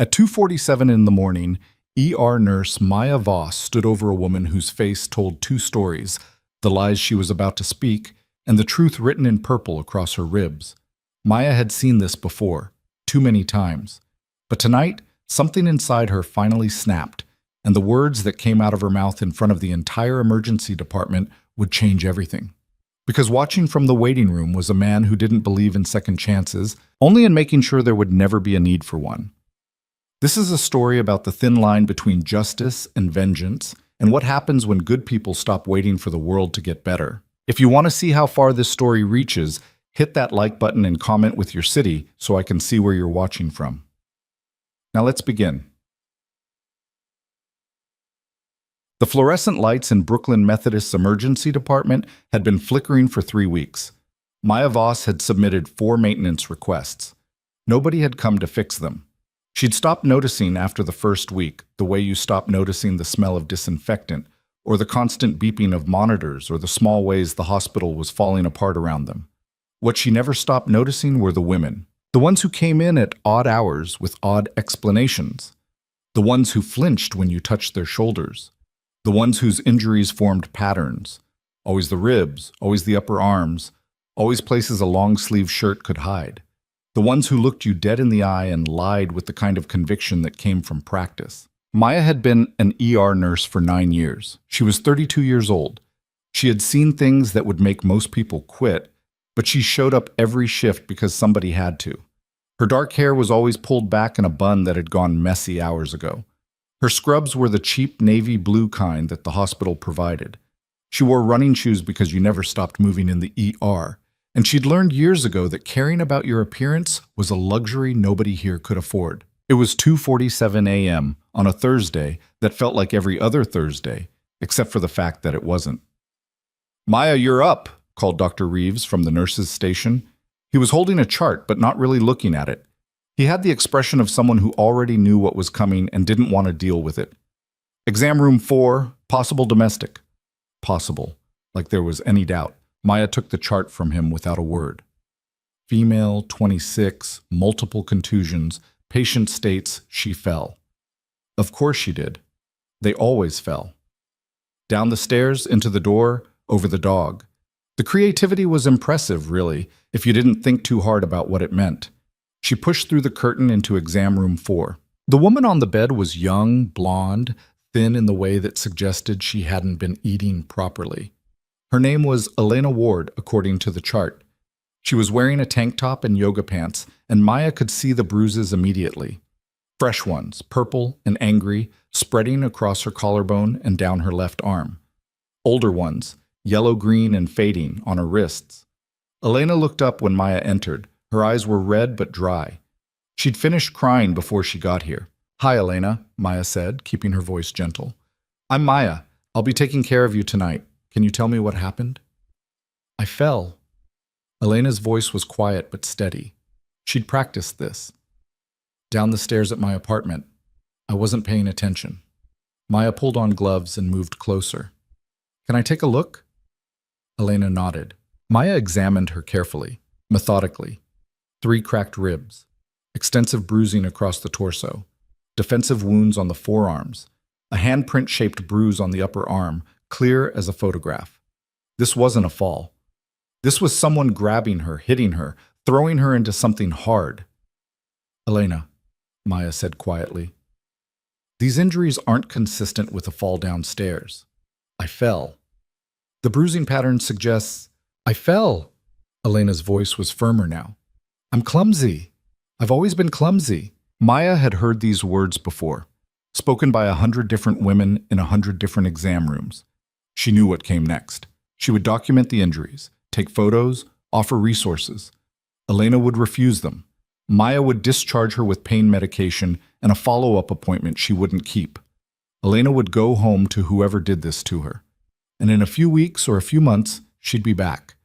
At 2:47 in the morning, ER nurse Maya Voss stood over a woman whose face told two stories, the lies she was about to speak and the truth written in purple across her ribs. Maya had seen this before, too many times. But tonight, something inside her finally snapped, and the words that came out of her mouth in front of the entire emergency department would change everything. Because watching from the waiting room was a man who didn't believe in second chances, only in making sure there would never be a need for one. This is a story about the thin line between justice and vengeance, and what happens when good people stop waiting for the world to get better. If you want to see how far this story reaches, hit that like button and comment with your city so I can see where you're watching from. Now let's begin. The fluorescent lights in Brooklyn Methodist's emergency department had been flickering for 3 weeks. Maya Voss had submitted 4 maintenance requests. Nobody had come to fix them. She'd stopped noticing after the first week, the way you stop noticing the smell of disinfectant, or the constant beeping of monitors, or the small ways the hospital was falling apart around them. What she never stopped noticing were the women. The ones who came in at odd hours with odd explanations. The ones who flinched when you touched their shoulders. The ones whose injuries formed patterns. Always the ribs, always the upper arms, always places a long-sleeved shirt could hide. The ones who looked you dead in the eye and lied with the kind of conviction that came from practice. Maya had been an ER nurse for 9 years. She was 32 years old. She had seen things that would make most people quit, but she showed up every shift because somebody had to. Her dark hair was always pulled back in a bun that had gone messy hours ago. Her scrubs were the cheap navy blue kind that the hospital provided. She wore running shoes because you never stopped moving in the ER. And she'd learned years ago that caring about your appearance was a luxury nobody here could afford. It was 2:47 a.m. on a Thursday that felt like every other Thursday, except for the fact that it wasn't. "Maya, you're up," called Dr. Reeves from the nurses' station. He was holding a chart, but not really looking at it. He had the expression of someone who already knew what was coming and didn't want to deal with it. "Exam room 4, possible domestic." Possible, like there was any doubt. Maya took the chart from him without a word. Female, 26, multiple contusions, patient states she fell. Of course she did. They always fell. Down the stairs, into the door, over the dog. The creativity was impressive, really, if you didn't think too hard about what it meant. She pushed through the curtain into exam room 4. The woman on the bed was young, blonde, thin in the way that suggested she hadn't been eating properly. Her name was Elena Ward, according to the chart. She was wearing a tank top and yoga pants, and Maya could see the bruises immediately. Fresh ones, purple and angry, spreading across her collarbone and down her left arm. Older ones, yellow-green and fading, on her wrists. Elena looked up when Maya entered. Her eyes were red but dry. She'd finished crying before she got here. "Hi, Elena," Maya said, keeping her voice gentle. "I'm Maya. I'll be taking care of you tonight. Can you tell me what happened?" "I fell." Elena's voice was quiet but steady. She'd practiced this. "Down the stairs at my apartment. I wasn't paying attention." Maya pulled on gloves and moved closer. "Can I take a look?" Elena nodded. Maya examined her carefully, methodically. 3 cracked ribs, extensive bruising across the torso, defensive wounds on the forearms, a handprint-shaped bruise on the upper arm, clear as a photograph. This wasn't a fall. This was someone grabbing her, hitting her, throwing her into something hard. "Elena," Maya said quietly, "these injuries aren't consistent with a fall downstairs. I fell." "The bruising pattern suggests—" "I fell." Elena's voice was firmer now. "I'm clumsy. I've always been clumsy." Maya had heard these words before, spoken by 100 different women in 100 different exam rooms. She knew what came next. She would document the injuries, take photos, offer resources. Elena would refuse them. Maya would discharge her with pain medication and a follow-up appointment she wouldn't keep. Elena would go home to whoever did this to her. And in a few weeks or a few months, she'd be back.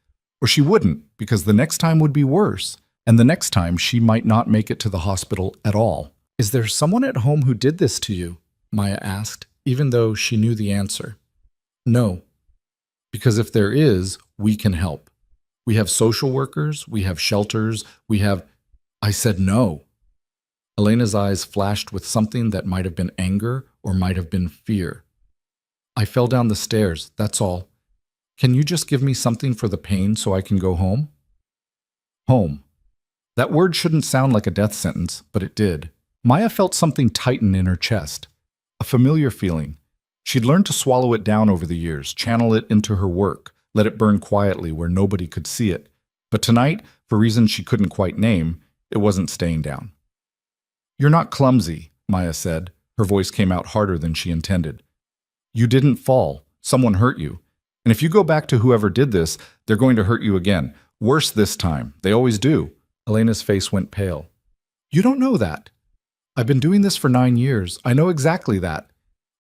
Or she wouldn't, because the next time would be worse. And the next time, she might not make it to the hospital at all. "Is there someone at home who did this to you?" Maya asked, even though she knew the answer. "No. Because if there is, we can help. We have social workers, we have shelters, we have—" I said no. Elena's eyes flashed with something that might have been anger or might have been fear. I fell down the stairs, that's all. Can you just give me something for the pain so I can go home? Home. That word shouldn't sound like a death sentence, but it did. Maya felt something tighten in her chest. A familiar feeling. She'd learned to swallow it down over the years, channel it into her work, let it burn quietly where nobody could see it. But tonight, for reasons she couldn't quite name, it wasn't staying down. You're not clumsy, Maya said. Her voice came out harder than she intended. You didn't fall. Someone hurt you. And if you go back to whoever did this, they're going to hurt you again. Worse this time. They always do. Elena's face went pale. You don't know that. I've been doing this for 9 years. I know exactly that.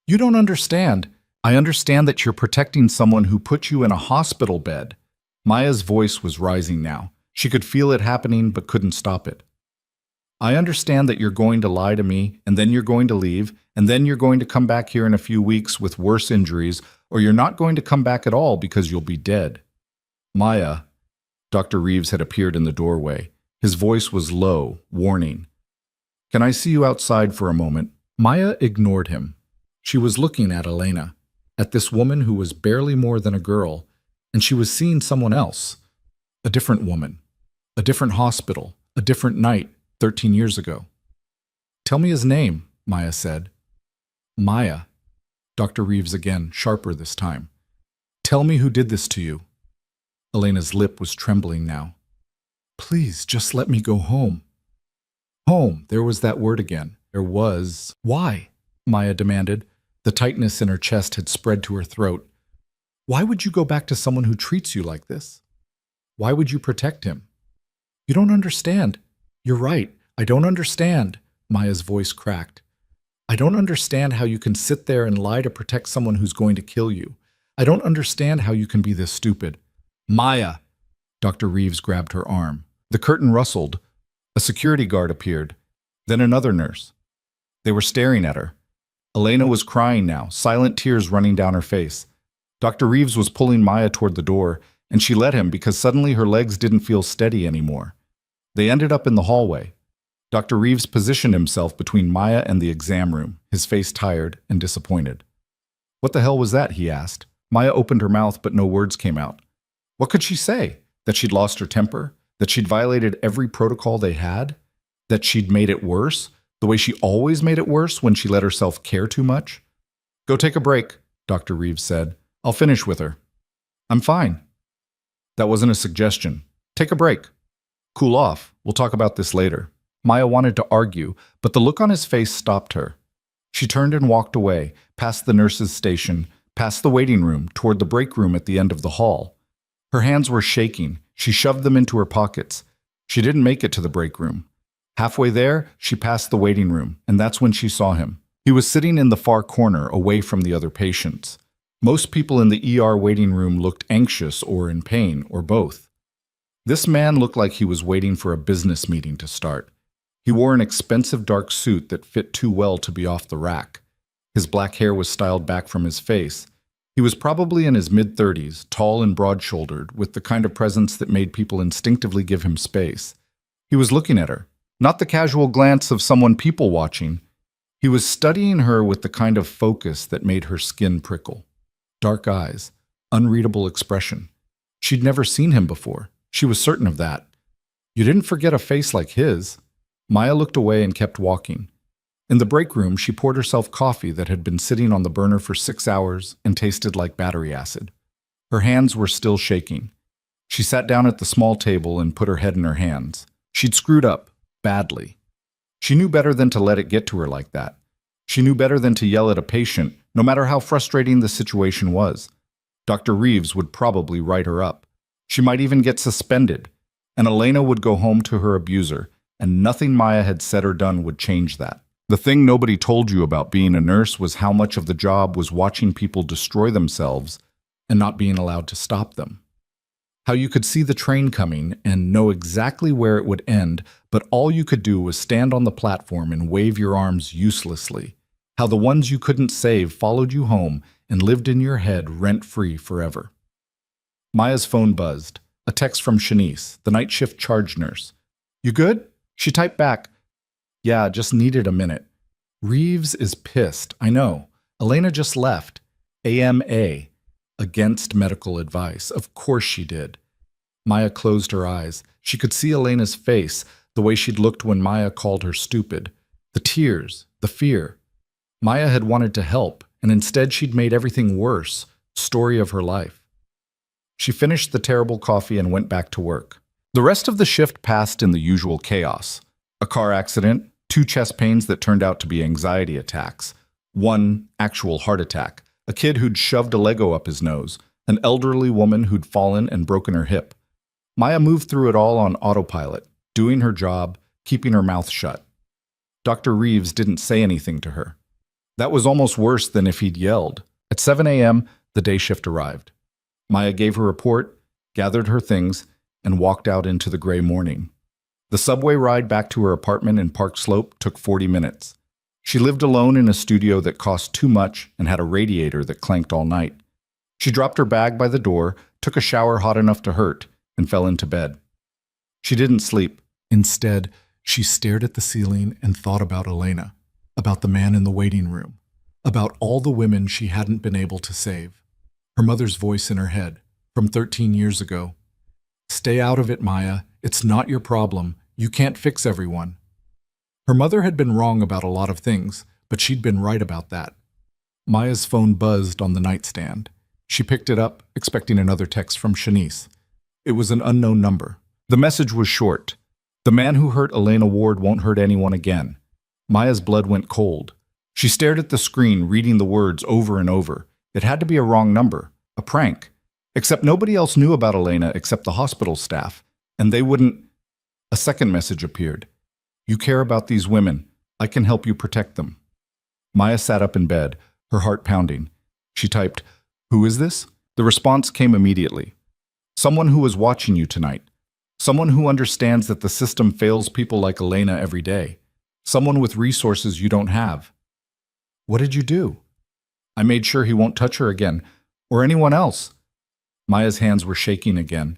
You don't understand. I understand that you're protecting someone who put you in a hospital bed. Maya's voice was rising now. She could feel it happening but couldn't stop it. I understand that you're going to lie to me, and then you're going to leave, and then you're going to come back here in a few weeks with worse injuries, or you're not going to come back at all because you'll be dead. Maya, Dr. Reeves had appeared in the doorway. His voice was low, warning. Can I see you outside for a moment? Maya ignored him. She was looking at Elena, at this woman who was barely more than a girl, and she was seeing someone else. A different woman. A different hospital. A different night 13 years ago. Tell me his name, Maya said. Maya. Dr. Reeves again, sharper this time. Tell me who did this to you. Elena's lip was trembling now. Please, just let me go home. Home, there was that word again. There was. Why? Maya demanded. The tightness in her chest had spread to her throat. Why would you go back to someone who treats you like this? Why would you protect him? You don't understand. You're right. I don't understand. Maya's voice cracked. I don't understand how you can sit there and lie to protect someone who's going to kill you. I don't understand how you can be this stupid. Maya! Dr. Reeves grabbed her arm. The curtain rustled. A security guard appeared. Then another nurse. They were staring at her. Elena was crying now, silent tears running down her face. Dr. Reeves was pulling Maya toward the door, and she let him because suddenly her legs didn't feel steady anymore. They ended up in the hallway. Dr. Reeves positioned himself between Maya and the exam room, his face tired and disappointed. What the hell was that? He asked. Maya opened her mouth, but no words came out. What could she say? That she'd lost her temper? That she'd violated every protocol they had? That she'd made it worse? The way she always made it worse when she let herself care too much? Go take a break, Dr. Reeves said. I'll finish with her. I'm fine. That wasn't a suggestion. Take a break. Cool off. We'll talk about this later. Maya wanted to argue, but the look on his face stopped her. She turned and walked away, past the nurse's station, past the waiting room, toward the break room at the end of the hall. Her hands were shaking. She shoved them into her pockets. She didn't make it to the break room. Halfway there, she passed the waiting room, and that's when she saw him. He was sitting in the far corner, away from the other patients. Most people in the ER waiting room looked anxious or in pain, or both. This man looked like he was waiting for a business meeting to start. He wore an expensive dark suit that fit too well to be off the rack. His black hair was styled back from his face. He was probably in his mid-30s, tall and broad-shouldered, with the kind of presence that made people instinctively give him space. He was looking at her, not the casual glance of someone people-watching. He was studying her with the kind of focus that made her skin prickle. Dark eyes, unreadable expression. She'd never seen him before. She was certain of that. You didn't forget a face like his. Maya looked away and kept walking. In the break room, she poured herself coffee that had been sitting on the burner for 6 hours and tasted like battery acid. Her hands were still shaking. She sat down at the small table and put her head in her hands. She'd screwed up, badly. She knew better than to let it get to her like that. She knew better than to yell at a patient, no matter how frustrating the situation was. Dr. Reeves would probably write her up. She might even get suspended, and Elena would go home to her abuser, and nothing Maya had said or done would change that. The thing nobody told you about being a nurse was how much of the job was watching people destroy themselves and not being allowed to stop them. How you could see the train coming and know exactly where it would end, but all you could do was stand on the platform and wave your arms uselessly. How the ones you couldn't save followed you home and lived in your head rent-free forever. Maya's phone buzzed. A text from Shanice, the night shift charge nurse. You good? She typed back, Yeah, just needed a minute. Reeves is pissed. I know. Elena just left. AMA. Against medical advice. Of course she did. Maya closed her eyes. She could see Elena's face, the way she'd looked when Maya called her stupid. The tears, the fear. Maya had wanted to help, and instead she'd made everything worse. Story of her life. She finished the terrible coffee and went back to work. The rest of the shift passed in the usual chaos. A car accident, 2 chest pains that turned out to be anxiety attacks, 1 actual heart attack, a kid who'd shoved a Lego up his nose, an elderly woman who'd fallen and broken her hip. Maya moved through it all on autopilot, doing her job, keeping her mouth shut. Dr. Reeves didn't say anything to her. That was almost worse than if he'd yelled. At 7 a.m., the day shift arrived. Maya gave her report, gathered her things, and walked out into the gray morning. The subway ride back to her apartment in Park Slope took 40 minutes. She lived alone in a studio that cost too much and had a radiator that clanked all night. She dropped her bag by the door, took a shower hot enough to hurt, and fell into bed. She didn't sleep. Instead, she stared at the ceiling and thought about Elena, about the man in the waiting room, about all the women she hadn't been able to save. Her mother's voice in her head, from 13 years ago. Stay out of it, Maya. It's not your problem. You can't fix everyone. Her mother had been wrong about a lot of things, but she'd been right about that. Maya's phone buzzed on the nightstand. She picked it up, expecting another text from Shanice. It was an unknown number. The message was short. The man who hurt Elena Ward won't hurt anyone again. Maya's blood went cold. She stared at the screen, reading the words over and over. It had to be a wrong number, a prank. Except nobody else knew about Elena except the hospital staff, and they wouldn't. A second message appeared. You care about these women. I can help you protect them. Maya sat up in bed, her heart pounding. She typed, "Who is this?" The response came immediately. Someone who was watching you tonight. Someone who understands that the system fails people like Elena every day. Someone with resources you don't have. What did you do? I made sure he won't touch her again, or anyone else. Maya's hands were shaking again.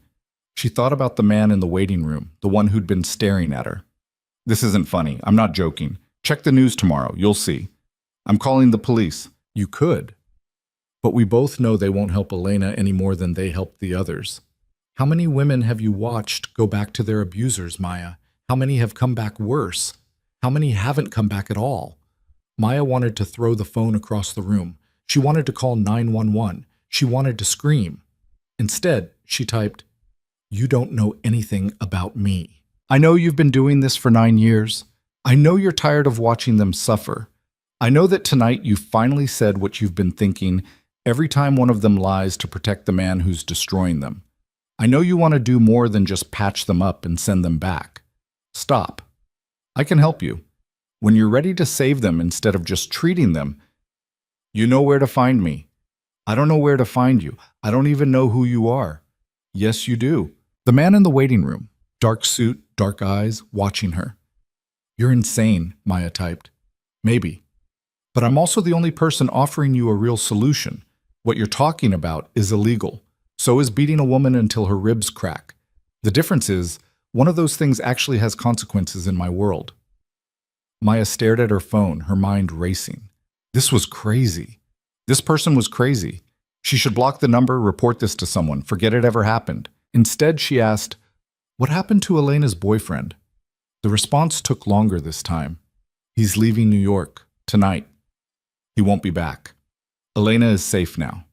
She thought about the man in the waiting room, the one who'd been staring at her. This isn't funny. I'm not joking. Check the news tomorrow. You'll see. I'm calling the police. You could. But we both know they won't help Elena any more than they helped the others. How many women have you watched go back to their abusers, Maya? How many have come back worse? How many haven't come back at all? Maya wanted to throw the phone across the room. She wanted to call 911. She wanted to scream. Instead, she typed, "You don't know anything about me. I know you've been doing this for 9 years. I know you're tired of watching them suffer. I know that tonight you finally said what you've been thinking every time one of them lies to protect the man who's destroying them. I know you want to do more than just patch them up and send them back. Stop. I can help you. When you're ready to save them instead of just treating them, you know where to find me. I don't know where to find you. I don't even know who you are." Yes, you do. The man in the waiting room, dark suit, dark eyes, watching her. "You're insane," Maya typed. "Maybe. But I'm also the only person offering you a real solution. What you're talking about is illegal. So is beating a woman until her ribs crack. The difference is, one of those things actually has consequences in my world." Maya stared at her phone, her mind racing. This was crazy. This person was crazy. She should block the number, report this to someone, forget it ever happened. Instead, she asked, "What happened to Elena's boyfriend?" The response took longer this time. "He's leaving New York, tonight. He won't be back. Elena is safe now."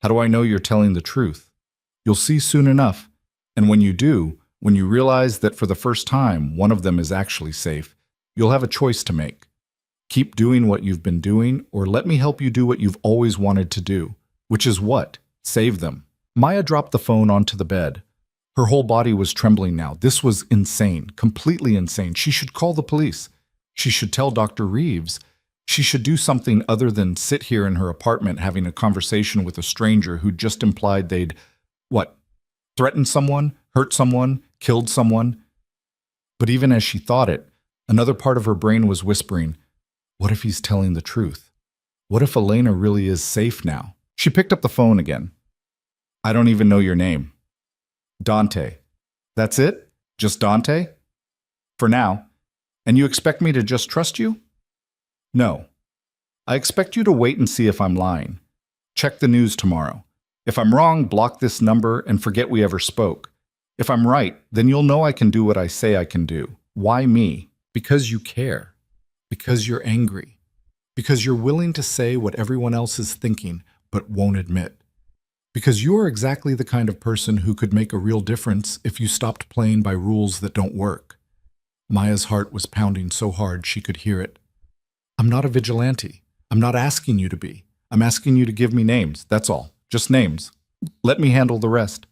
"How do I know you're telling the truth?" "You'll see soon enough. And when you do, when you realize that for the first time one of them is actually safe, you'll have a choice to make. Keep doing what you've been doing, or let me help you do what you've always wanted to do. Which is what? Save them." Maya dropped the phone onto the bed. Her whole body was trembling now. This was insane, completely insane. She should call the police. She should tell Dr. Reeves. She should do something other than sit here in her apartment having a conversation with a stranger who just implied they'd, what, threatened someone, hurt someone, killed someone. But even as she thought it, another part of her brain was whispering, what if he's telling the truth? What if Elena really is safe now? She picked up the phone again. "I don't even know your name." "Dante." "That's it? Just Dante?" "For now." And you expect me to just trust you? No. I expect you to wait and see if I'm lying. Check the news tomorrow. If I'm wrong, block this number and forget we ever spoke. If I'm right, then you'll know I can do what I say I can do. Why me? Because you care. Because you're angry. Because you're willing to say what everyone else is thinking but won't admit. Because you're exactly the kind of person who could make a real difference if you stopped playing by rules that don't work. Maya's heart was pounding so hard she could hear it. I'm not a vigilante. I'm not asking you to be. I'm asking you to give me names, that's all. Just names. Let me handle the rest.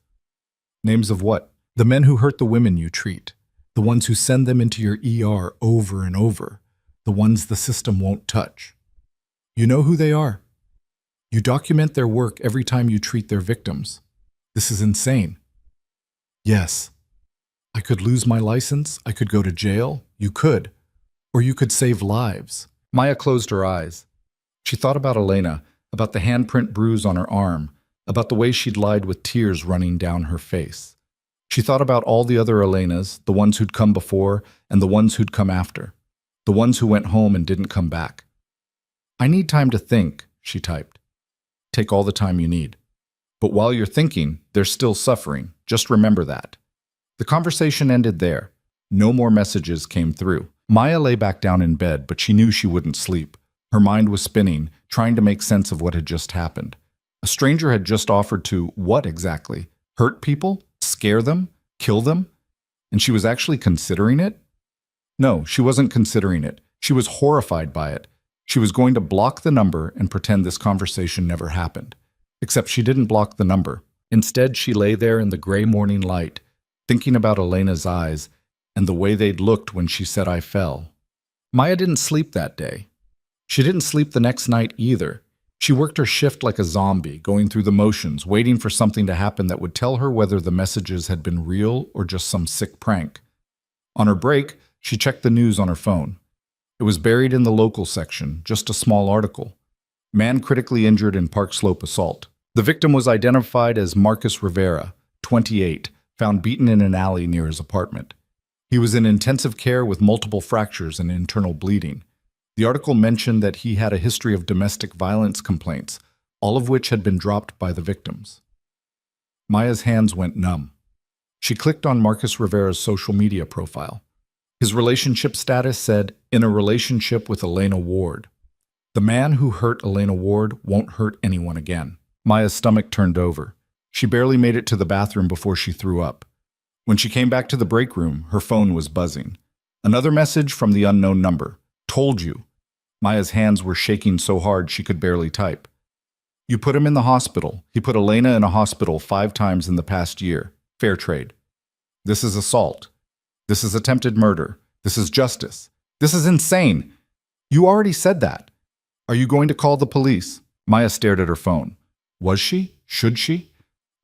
Names of what? The men who hurt the women you treat. The ones who send them into your ER over and over. The ones the system won't touch. You know who they are. You document their work every time you treat their victims. This is insane. Yes. I could lose my license. I could go to jail. You could. Or you could save lives. Maya closed her eyes. She thought about Elena, about the handprint bruise on her arm, about the way she'd lied with tears running down her face. She thought about all the other Elenas, the ones who'd come before and the ones who'd come after, the ones who went home and didn't come back. I need time to think, she typed. Take all the time you need. But while you're thinking, they're still suffering. Just remember that. The conversation ended there. No more messages came through. Maya lay back down in bed, but she knew she wouldn't sleep. Her mind was spinning, trying to make sense of what had just happened. A stranger had just offered to, what exactly? Hurt people? Scare them? Kill them? And she was actually considering it? No, she wasn't considering it. She was horrified by it. She was going to block the number and pretend this conversation never happened. Except she didn't block the number. Instead, she lay there in the gray morning light, thinking about Elena's eyes and the way they'd looked when she said I fell. Maya didn't sleep that day. She didn't sleep the next night either. She worked her shift like a zombie, going through the motions, waiting for something to happen that would tell her whether the messages had been real or just some sick prank. On her break, she checked the news on her phone. It was buried in the local section, just a small article. Man critically injured in Park Slope assault. The victim was identified as Marcus Rivera, 28, found beaten in an alley near his apartment. He was in intensive care with multiple fractures and internal bleeding. The article mentioned that he had a history of domestic violence complaints, all of which had been dropped by the victims. Maya's hands went numb. She clicked on Marcus Rivera's social media profile. His relationship status said, in a relationship with Elena Ward. The man who hurt Elena Ward won't hurt anyone again. Maya's stomach turned over. She barely made it to the bathroom before she threw up. When she came back to the break room, her phone was buzzing. Another message from the unknown number. Told you. Maya's hands were shaking so hard she could barely type. You put him in the hospital. He put Elena in a hospital 5 times in the past year. Fair trade. This is assault. This is attempted murder. This is justice. This is insane. You already said that. Are you going to call the police? Maya stared at her phone. Was she? Should she?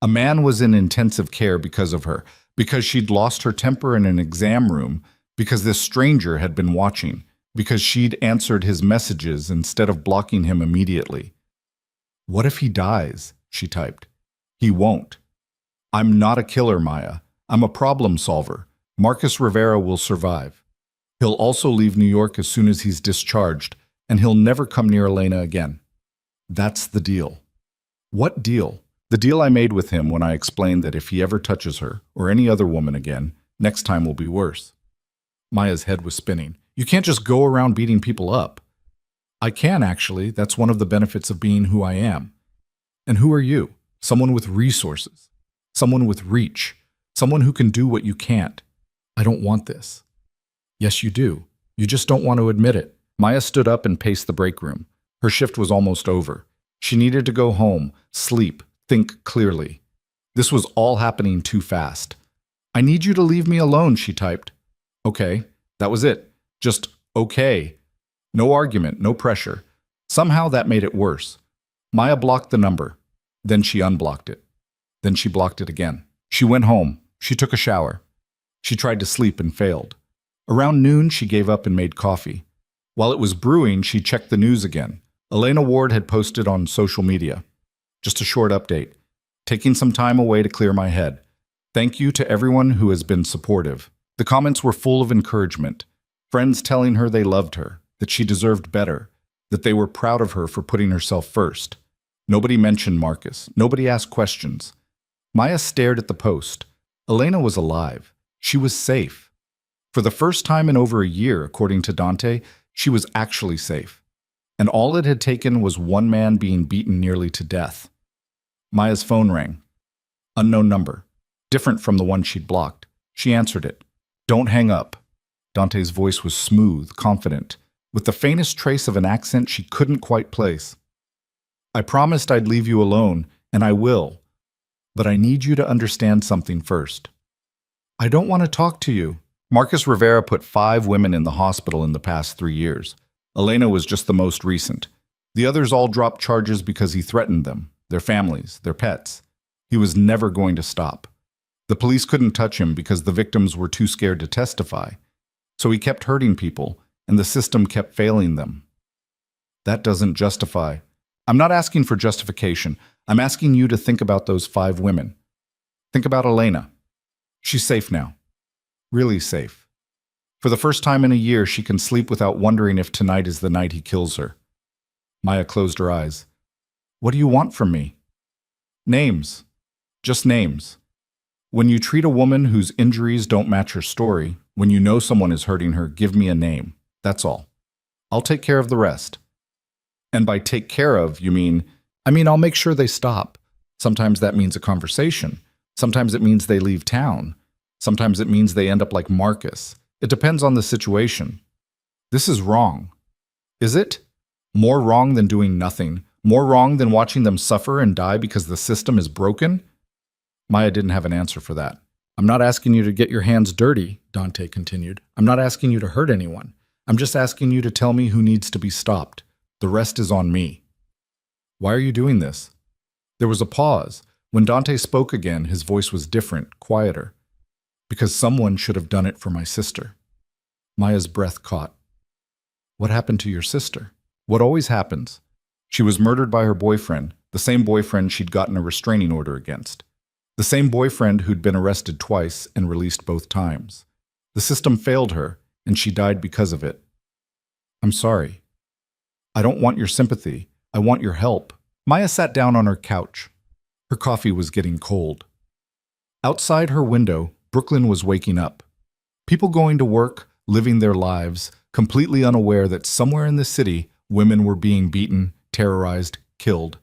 A man was in intensive care because of her, because she'd lost her temper in an exam room, because this stranger had been watching, because she'd answered his messages instead of blocking him immediately. What if he dies? She typed. He won't. I'm not a killer, Maya. I'm a problem solver. Marcus Rivera will survive. He'll also leave New York as soon as he's discharged, and he'll never come near Elena again. That's the deal. What deal? The deal I made with him when I explained that if he ever touches her, or any other woman again, next time will be worse. Maya's head was spinning. You can't just go around beating people up. I can, actually. That's one of the benefits of being who I am. And who are you? Someone with resources. Someone with reach. Someone who can do what you can't. I don't want this. Yes, you do. You just don't want to admit it. Maya stood up and paced the break room. Her shift was almost over. She needed to go home, sleep, think clearly. This was all happening too fast. I need you to leave me alone, she typed. Okay, that was it. Just okay. No argument, no pressure. Somehow that made it worse. Maya blocked the number. Then she unblocked it. Then she blocked it again. She went home. She took a shower. She tried to sleep and failed. Around noon, she gave up and made coffee. While it was brewing, she checked the news again. Elena Ward had posted on social media. Just a short update. Taking some time away to clear my head. Thank you to everyone who has been supportive. The comments were full of encouragement. Friends telling her they loved her, that she deserved better, that they were proud of her for putting herself first. Nobody mentioned Marcus. Nobody asked questions. Maya stared at the post. Elena was alive. She was safe. For the first time in over a year, according to Dante, she was actually safe. And all it had taken was one man being beaten nearly to death. Maya's phone rang. Unknown number. Different from the one she'd blocked. She answered it. "Don't hang up." Dante's voice was smooth, confident, with the faintest trace of an accent she couldn't quite place. "I promised I'd leave you alone, and I will. But I need you to understand something first." "I don't want to talk to you." Marcus Rivera put 5 women in the hospital in the past 3 years. Elena was just the most recent. The others all dropped charges because he threatened them, their families, their pets. He was never going to stop. The police couldn't touch him because the victims were too scared to testify. So he kept hurting people, and the system kept failing them. That doesn't justify. I'm not asking for justification. I'm asking you to think about those 5 women. Think about Elena. She's safe now. Really safe. For the first time in a year, she can sleep without wondering if tonight is the night he kills her. Maya closed her eyes. "What do you want from me?" "Names. Just names. When you treat a woman whose injuries don't match her story, when you know someone is hurting her, give me a name. That's all. I'll take care of the rest." "And by take care of, you mean, I'll make sure they stop. Sometimes that means a conversation. Sometimes it means they leave town. Sometimes it means they end up like Marcus. It depends on the situation." "This is wrong." "Is it? More wrong than doing nothing? More wrong than watching them suffer and die because the system is broken?" Maya didn't have an answer for that. "I'm not asking you to get your hands dirty," Dante continued. "I'm not asking you to hurt anyone. I'm just asking you to tell me who needs to be stopped. The rest is on me." "Why are you doing this?" There was a pause. When Dante spoke again, his voice was different, quieter. "Because someone should have done it for my sister." Maya's breath caught. "What happened to your sister?" "What always happens. She was murdered by her boyfriend, the same boyfriend she'd gotten a restraining order against. The same boyfriend who'd been arrested twice and released both times. The system failed her, and she died because of it." "I'm sorry." "I don't want your sympathy. I want your help." Maya sat down on her couch. Her coffee was getting cold. Outside her window, Brooklyn was waking up. People going to work, living their lives, completely unaware that somewhere in the city, women were being beaten, terrorized, killed.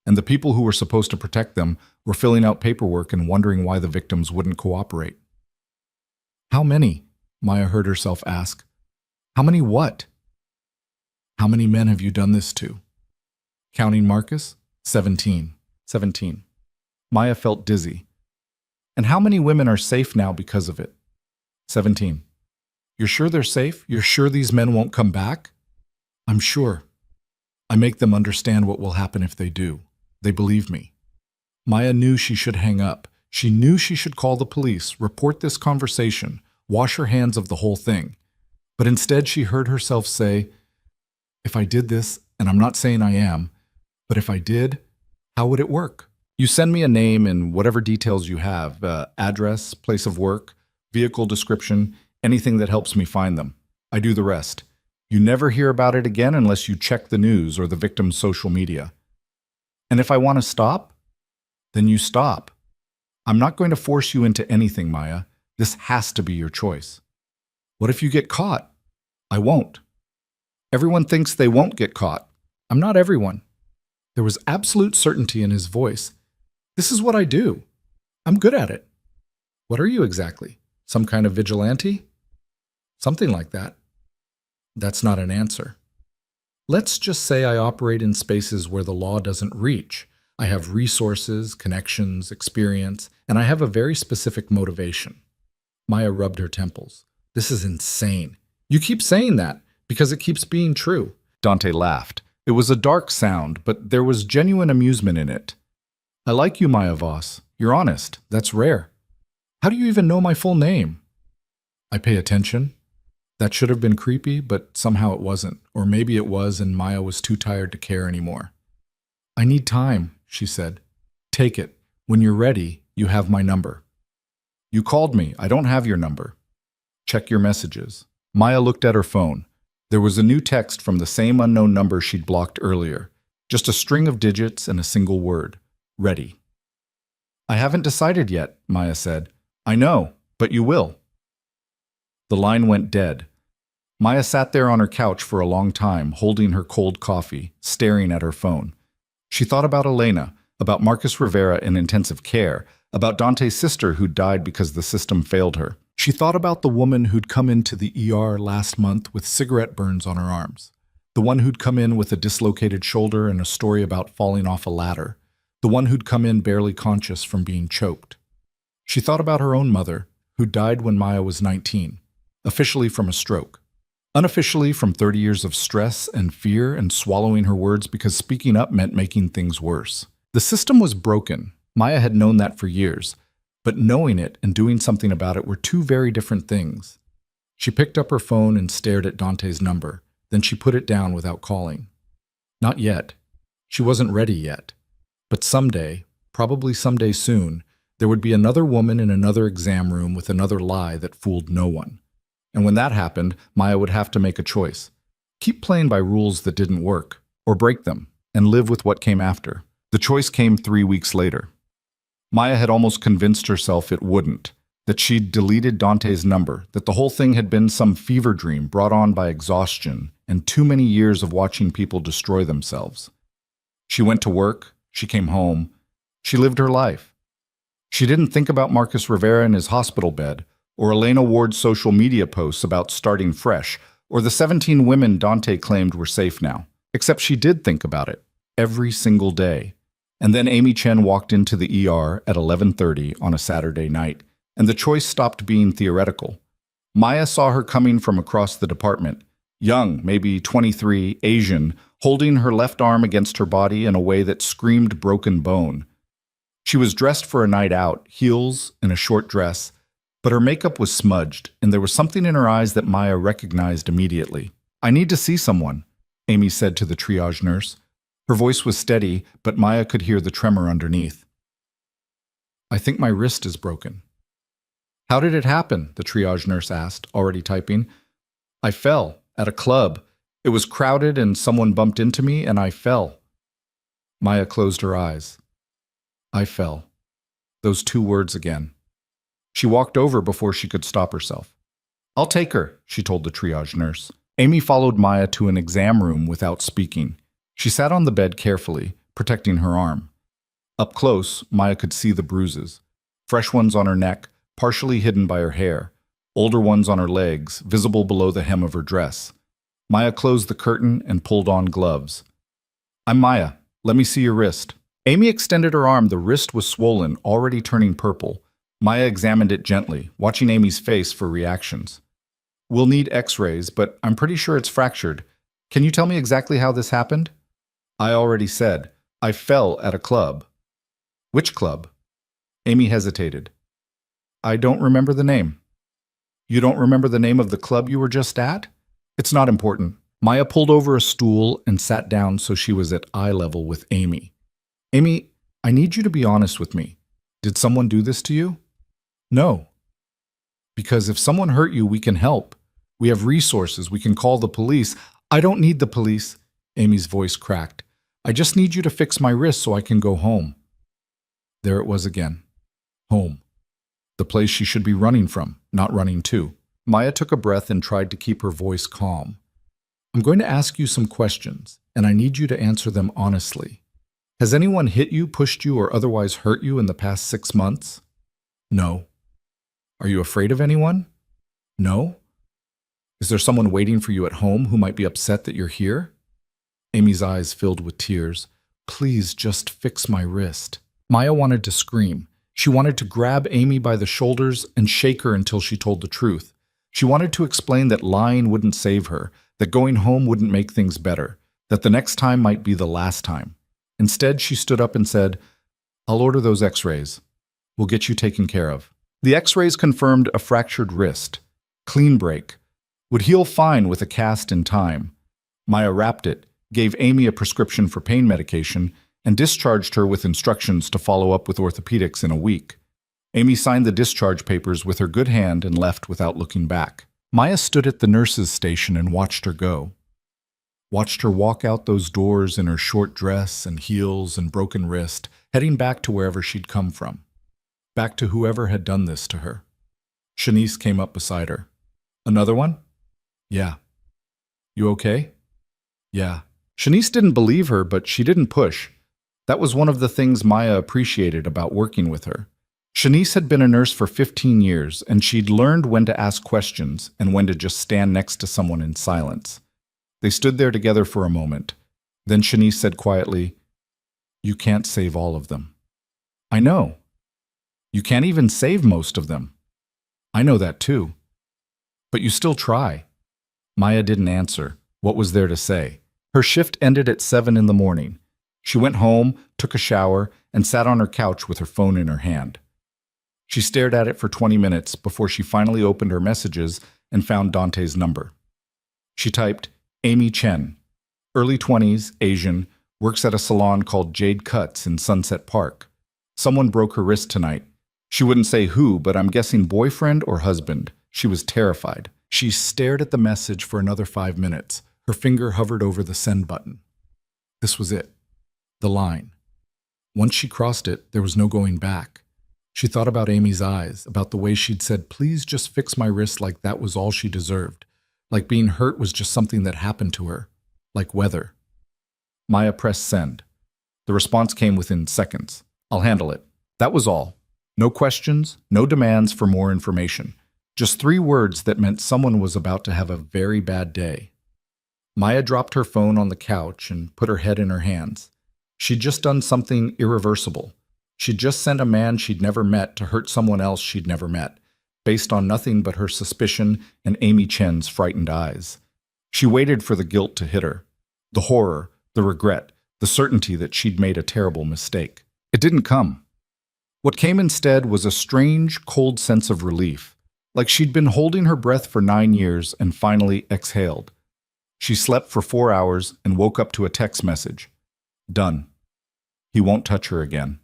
And the people who were supposed to protect them were filling out paperwork and wondering why the victims wouldn't cooperate. "How many?" Maya heard herself ask. "How many what?" "How many men have you done this to?" Counting Marcus? 17. 17. Maya felt dizzy. "And how many women are safe now because of it?" 17. "You're sure they're safe? You're sure these men won't come back?" "I'm sure. I make them understand what will happen if they do. They believe me." Maya knew she should hang up. She knew she should call the police, report this conversation, wash her hands of the whole thing. But instead she heard herself say, "If I did this, and I'm not saying I am, but if I did, how would it work? You send me a name and whatever details you have, address, place of work, vehicle description, anything that helps me find them. I do the rest. You never hear about it again unless you check the news or the victim's social media. And if I want to stop, then you stop. I'm not going to force you into anything, Maya. This has to be your choice." "What if you get caught?" "I won't." "Everyone thinks they won't get caught." "I'm not everyone." There was absolute certainty in his voice. "This is what I do. I'm good at it." "What are you exactly? Some kind of vigilante?" "Something like that." That's not an answer. Let's just say I operate in spaces where the law doesn't reach. I have resources, connections, experience, and I have a very specific motivation. Maya rubbed her temples. "This is insane." "You keep saying that because it keeps being true." Dante laughed. It was a dark sound, but there was genuine amusement in it. "I like you, Maya Voss. You're honest. That's rare. How do you even know my full name?" "I pay attention." That should have been creepy, but somehow it wasn't. Or maybe it was and Maya was too tired to care anymore. "I need time," she said. "Take it. When you're ready, you have my number." "You called me. I don't have your number." "Check your messages." Maya looked at her phone. There was a new text from the same unknown number she'd blocked earlier. Just a string of digits and a single word. Ready. I haven't decided yet, Maya said. I know, but you will. The line went dead. Maya sat there on her couch for a long time, holding her cold coffee, staring at her phone. She thought about Elena, about Marcus Rivera in intensive care, about Dante's sister who'd died because the system failed her. She thought about the woman who'd come into the ER last month with cigarette burns on her arms. The one who'd come in with a dislocated shoulder and a story about falling off a ladder. The one who'd come in barely conscious from being choked. She thought about her own mother, who died when Maya was 19, officially from a stroke. Unofficially from 30 years of stress and fear and swallowing her words because speaking up meant making things worse. The system was broken. Maya had known that for years, but knowing it and doing something about it were two very different things. She picked up her phone and stared at Dante's number. Then she put it down without calling. Not yet. She wasn't ready yet. But someday, probably someday soon, there would be another woman in another exam room with another lie that fooled no one. And when that happened, Maya would have to make a choice. Keep playing by rules that didn't work, or break them, and live with what came after. The choice came 3 weeks later. Maya had almost convinced herself it wouldn't, that she'd deleted Dante's number, that the whole thing had been some fever dream brought on by exhaustion and too many years of watching people destroy themselves. She went to work, she came home, she lived her life. She didn't think about Marcus Rivera in his hospital bed, or Elena Ward's social media posts about starting fresh, or the 17 women Dante claimed were safe now. Except she did think about it, every single day. And then Amy Chen walked into the ER at 11:30 on a Saturday night, and the choice stopped being theoretical. Maya saw her coming from across the department, young, maybe 23, Asian, holding her left arm against her body in a way that screamed broken bone. She was dressed for a night out, heels and a short dress, but her makeup was smudged, and there was something in her eyes that Maya recognized immediately. I need to see someone, Amy said to the triage nurse. Her voice was steady, but Maya could hear the tremor underneath. I think my wrist is broken. How did it happen? The triage nurse asked, already typing. I fell at a club. It was crowded and someone bumped into me and I fell. Maya closed her eyes. I fell. Those two words again. She walked over before she could stop herself. I'll take her, she told the triage nurse. Amy followed Maya to an exam room without speaking. She sat on the bed carefully, protecting her arm. Up close, Maya could see the bruises. Fresh ones on her neck, partially hidden by her hair. Older ones on her legs, visible below the hem of her dress. Maya closed the curtain and pulled on gloves. I'm Maya. Let me see your wrist. Amy extended her arm. The wrist was swollen, already turning purple. Maya examined it gently, watching Amy's face for reactions. We'll need x-rays, but I'm pretty sure it's fractured. Can you tell me exactly how this happened? I already said. I fell at a club. Which club? Amy hesitated. I don't remember the name. You don't remember the name of the club you were just at? It's not important. Maya pulled over a stool and sat down so she was at eye level with Amy. Amy, I need you to be honest with me. Did someone do this to you? No. Because if someone hurt you, we can help. We have resources. We can call the police. I don't need the police. Amy's voice cracked. I just need you to fix my wrist so I can go home. There it was again. Home. The place she should be running from, not running to. Maya took a breath and tried to keep her voice calm. I'm going to ask you some questions, and I need you to answer them honestly. Has anyone hit you, pushed you, or otherwise hurt you in the past 6 months? No. Are you afraid of anyone? No. Is there someone waiting for you at home who might be upset that you're here? Amy's eyes filled with tears. Please just fix my wrist. Maya wanted to scream. She wanted to grab Amy by the shoulders and shake her until she told the truth. She wanted to explain that lying wouldn't save her, that going home wouldn't make things better, that the next time might be the last time. Instead, she stood up and said, I'll order those x-rays. We'll get you taken care of. The x-rays confirmed a fractured wrist. Clean break. Would heal fine with a cast in time. Maya wrapped it, gave Amy a prescription for pain medication, and discharged her with instructions to follow up with orthopedics in a week. Amy signed the discharge papers with her good hand and left without looking back. Maya stood at the nurse's station and watched her go. Watched her walk out those doors in her short dress and heels and broken wrist, heading back to wherever she'd come from. Back to whoever had done this to her. Shanice came up beside her. Another one? Yeah. You okay? Yeah. Shanice didn't believe her, but she didn't push. That was one of the things Maya appreciated about working with her. Shanice had been a nurse for 15 years, and she'd learned when to ask questions and when to just stand next to someone in silence. They stood there together for a moment. Then Shanice said quietly, "You can't save all of them." "I know. You can't even save most of them." "I know that too. But you still try." Maya didn't answer. What was there to say? Her shift ended at 7 in the morning. She went home, took a shower, and sat on her couch with her phone in her hand. She stared at it for 20 minutes before she finally opened her messages and found Dante's number. She typed, "Amy Chen, early 20s, Asian, works at a salon called Jade Cuts in Sunset Park. Someone broke her wrist tonight. She wouldn't say who, but I'm guessing boyfriend or husband." She was terrified. She stared at the message for another 5 minutes. Her finger hovered over the send button. This was it. The line. Once she crossed it, there was no going back. She thought about Amy's eyes, about the way she'd said, "Please just fix my wrist," like that was all she deserved. Like being hurt was just something that happened to her. Like weather. Maya pressed send. The response came within seconds. "I'll handle it." That was all. No questions, no demands for more information. Just 3 words that meant someone was about to have a very bad day. Maya dropped her phone on the couch and put her head in her hands. She'd just done something irreversible. She'd just sent a man she'd never met to hurt someone else she'd never met, based on nothing but her suspicion and Amy Chen's frightened eyes. She waited for the guilt to hit her. The horror, the regret, the certainty that she'd made a terrible mistake. It didn't come. What came instead was a strange, cold sense of relief, like she'd been holding her breath for 9 years and finally exhaled. She slept for 4 hours and woke up to a text message. Done. He won't touch her again.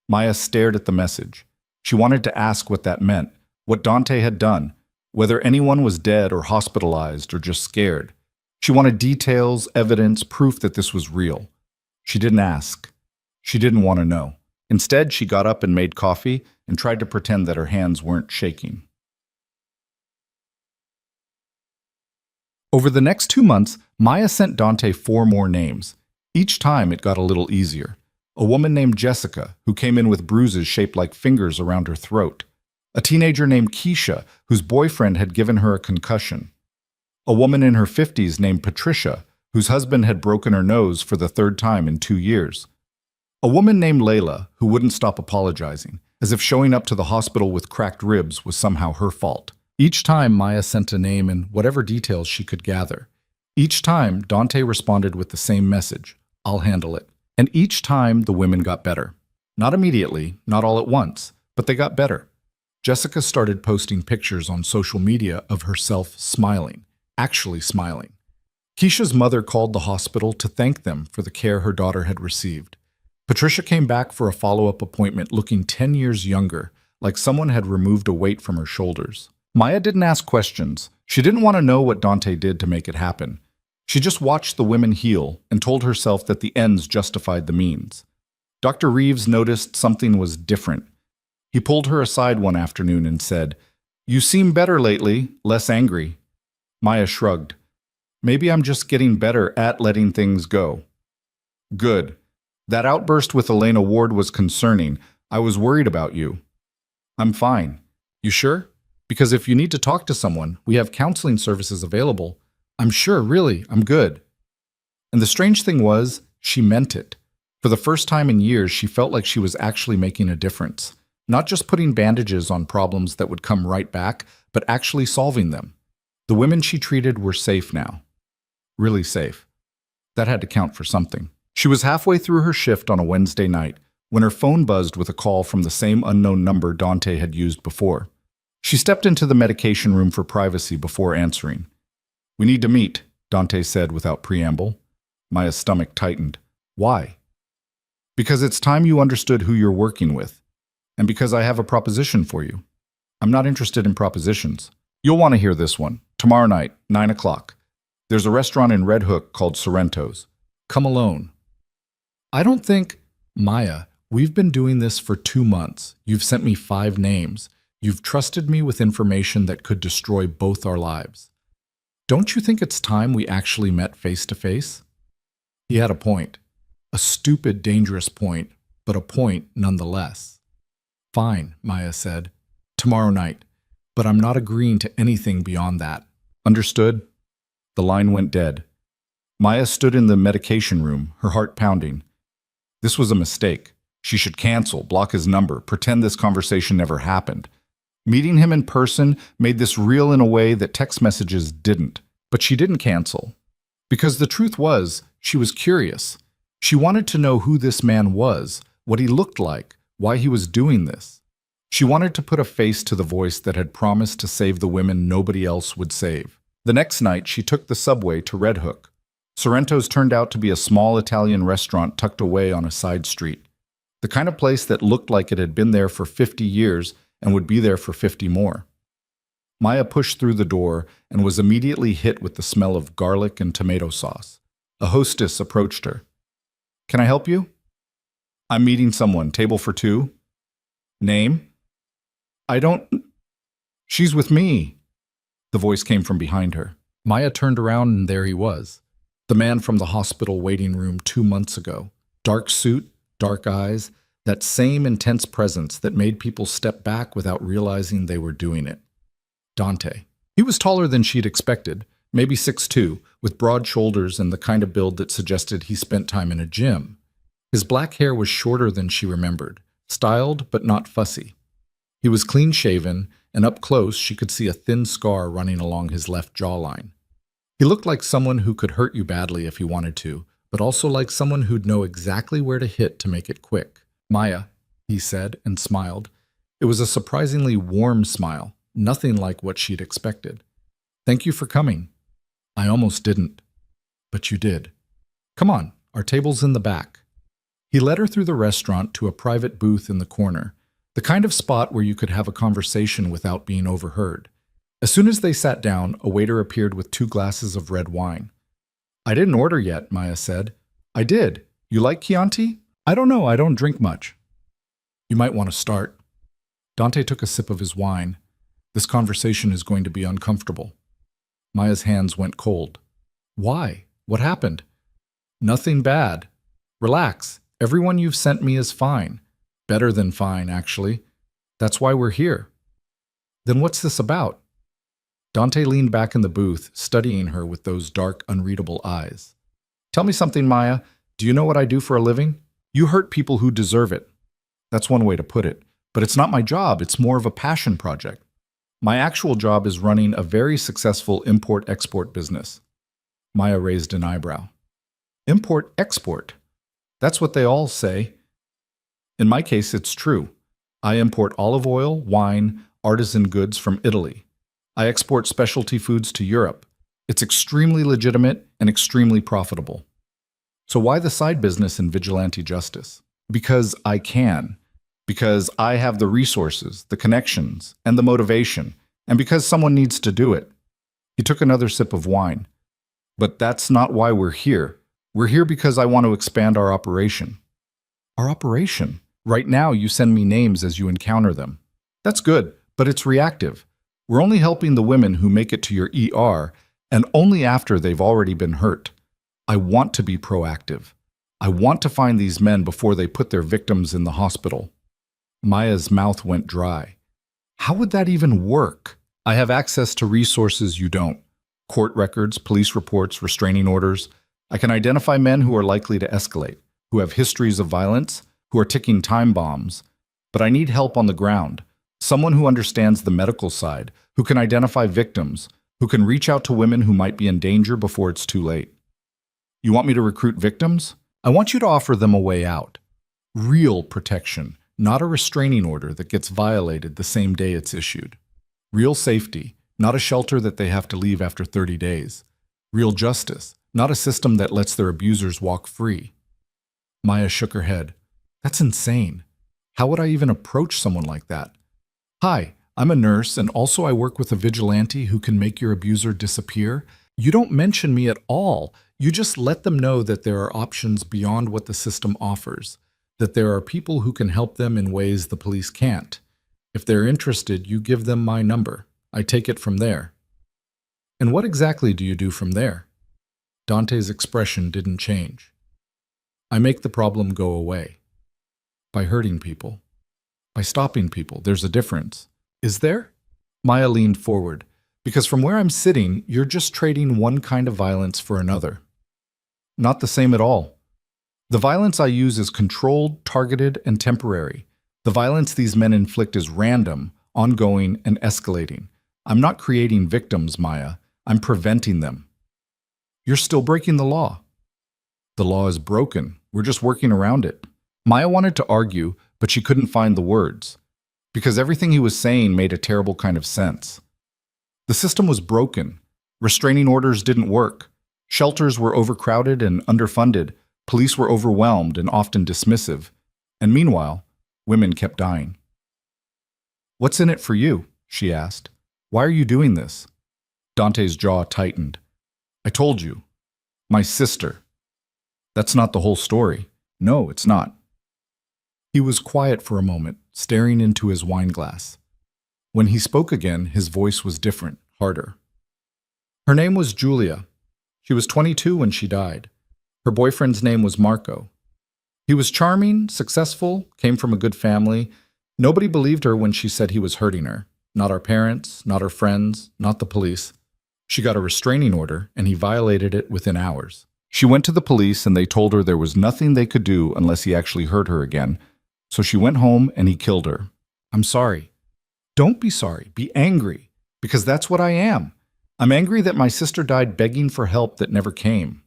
Maya stared at the message. She wanted to ask what that meant, what Dante had done, whether anyone was dead or hospitalized or just scared. She wanted details, evidence, proof that this was real. She didn't ask. She didn't want to know. Instead, she got up and made coffee and tried to pretend that her hands weren't shaking. Over the next 2 months, Maya sent Dante 4 more names. Each time it got a little easier. A woman named Jessica, who came in with bruises shaped like fingers around her throat. A teenager named Keisha, whose boyfriend had given her a concussion. A woman in her 50s named Patricia, whose husband had broken her nose for the 3rd time in 2 years. A woman named Layla, who wouldn't stop apologizing, as if showing up to the hospital with cracked ribs was somehow her fault. Each time Maya sent a name and whatever details she could gather. Each time Dante responded with the same message, "I'll handle it." And each time the women got better. Not immediately, not all at once, but they got better. Jessica started posting pictures on social media of herself smiling, actually smiling. Keisha's mother called the hospital to thank them for the care her daughter had received. Patricia came back for a follow-up appointment looking 10 years younger, like someone had removed a weight from her shoulders. Maya didn't ask questions. She didn't want to know what Dante did to make it happen. She just watched the women heal and told herself that the ends justified the means. Dr. Reeves noticed something was different. He pulled her aside one afternoon and said, "You seem better lately, less angry." Maya shrugged. "Maybe I'm just getting better at letting things go." "Good. That outburst with Elena Ward was concerning. I was worried about you." "I'm fine." "You sure? Because if you need to talk to someone, we have counseling services available." "I'm sure, really, I'm good." And the strange thing was, she meant it. For the first time in years, she felt like she was actually making a difference. Not just putting bandages on problems that would come right back, but actually solving them. The women she treated were safe now. Really safe. That had to count for something. She was halfway through her shift on a Wednesday night when her phone buzzed with a call from the same unknown number Dante had used before. She stepped into the medication room for privacy before answering. "We need to meet," Dante said without preamble. Maya's stomach tightened. "Why?" "Because it's time you understood who you're working with. And because I have a proposition for you." "I'm not interested in propositions." You'll want to hear this one. Tomorrow night, 9 o'clock. There's a restaurant in Red Hook called Sorrento's. Come alone. I don't think... Maya, we've been doing this for 2 months. You've sent me 5 names. You've trusted me with information that could destroy both our lives. Don't you think it's time we actually met face to face? He had a point. A stupid, dangerous point, but a point nonetheless. Fine, Maya said. Tomorrow night. But I'm not agreeing to anything beyond that. Understood? The line went dead. Maya stood in the medication room, her heart pounding. This was a mistake. She should cancel, block his number, pretend this conversation never happened. Meeting him in person made this real in a way that text messages didn't. But she didn't cancel. Because the truth was, she was curious. She wanted to know who this man was, what he looked like, why he was doing this. She wanted to put a face to the voice that had promised to save the women nobody else would save. The next night, she took the subway to Red Hook. Sorrento's turned out to be a small Italian restaurant tucked away on a side street. The kind of place that looked like it had been there for 50 years and would be there for 50 more. Maya pushed through the door and was immediately hit with the smell of garlic and tomato sauce. A hostess approached her. Can I help you? I'm meeting someone. Table for 2? Name? I don't... She's with me. The voice came from behind her. Maya turned around and there he was. The man from the hospital waiting room 2 months ago. Dark suit, dark eyes, that same intense presence that made people step back without realizing they were doing it. Dante. He was taller than she'd expected, maybe 6'2", with broad shoulders and the kind of build that suggested he spent time in a gym. His black hair was shorter than she remembered, styled but not fussy. He was clean-shaven, and up close she could see a thin scar running along his left jawline. He looked like someone who could hurt you badly if he wanted to, but also like someone who'd know exactly where to hit to make it quick. Maya, he said, and smiled. It was a surprisingly warm smile, nothing like what she'd expected. Thank you for coming. I almost didn't. But you did. Come on, our table's in the back. He led her through the restaurant to a private booth in the corner, the kind of spot where you could have a conversation without being overheard. As soon as they sat down, a waiter appeared with 2 glasses of red wine. I didn't order yet, Maya said. I did. You like Chianti? I don't know, I don't drink much. You might want to start. Dante took a sip of his wine. This conversation is going to be uncomfortable. Maya's hands went cold. Why? What happened? Nothing bad. Relax. Everyone you've sent me is fine. Better than fine, actually. That's why we're here. Then what's this about? Dante leaned back in the booth, studying her with those dark, unreadable eyes. Tell me something, Maya. Do you know what I do for a living? You hurt people who deserve it. That's one way to put it. But it's not my job. It's more of a passion project. My actual job is running a very successful import-export business. Maya raised an eyebrow. Import-export? That's what they all say. In my case, it's true. I import olive oil, wine, artisan goods from Italy. I export specialty foods to Europe. It's extremely legitimate and extremely profitable. So why the side business in vigilante justice? Because I can. Because I have the resources, the connections, and the motivation, and because someone needs to do it. He took another sip of wine. But that's not why we're here. We're here because I want to expand our operation. Our operation? Right now, you send me names as you encounter them. That's good, but it's reactive. We're only helping the women who make it to your ER, and only after they've already been hurt. I want to be proactive. I want to find these men before they put their victims in the hospital. Maya's mouth went dry. How would that even work? I have access to resources you don't. Court records, police reports, restraining orders. I can identify men who are likely to escalate, who have histories of violence, who are ticking time bombs. But I need help on the ground. Someone who understands the medical side, who can identify victims, who can reach out to women who might be in danger before it's too late. You want me to recruit victims? I want you to offer them a way out. Real protection, not a restraining order that gets violated the same day it's issued. Real safety, not a shelter that they have to leave after 30 days. Real justice, not a system that lets their abusers walk free. Maya shook her head. That's insane. How would I even approach someone like that? Hi, I'm a nurse, and also I work with a vigilante who can make your abuser disappear. You don't mention me at all. You just let them know that there are options beyond what the system offers, that there are people who can help them in ways the police can't. If they're interested, you give them my number. I take it from there. And what exactly do you do from there? Dante's expression didn't change. I make the problem go away. By hurting people. By stopping people. There's a difference. Is there? Maya leaned forward. Because from where I'm sitting, you're just trading one kind of violence for another. Not the same at all. The violence I use is controlled, targeted, and temporary. The violence these men inflict is random, ongoing, and escalating. I'm not creating victims, Maya. I'm preventing them. You're still breaking the law. The law is broken. We're just working around it. Maya wanted to argue, but she couldn't find the words. Because everything he was saying made a terrible kind of sense. The system was broken. Restraining orders didn't work. Shelters were overcrowded and underfunded. Police were overwhelmed and often dismissive. And meanwhile, women kept dying. What's in it for you? She asked. Why are you doing this? Dante's jaw tightened. I told you. My sister. That's not the whole story. No, it's not. He was quiet for a moment, staring into his wine glass. When he spoke again, his voice was different, harder. Her name was Julia. She was 22 when she died. Her boyfriend's name was Marco. He was charming, successful, came from a good family. Nobody believed her when she said he was hurting her. Not our parents, not her friends, not the police. She got a restraining order, and he violated it within hours. She went to the police, and they told her there was nothing they could do unless he actually hurt her again. So she went home, and he killed her. I'm sorry. Don't be sorry. Be angry, because that's what I am. I'm angry that my sister died begging for help that never came.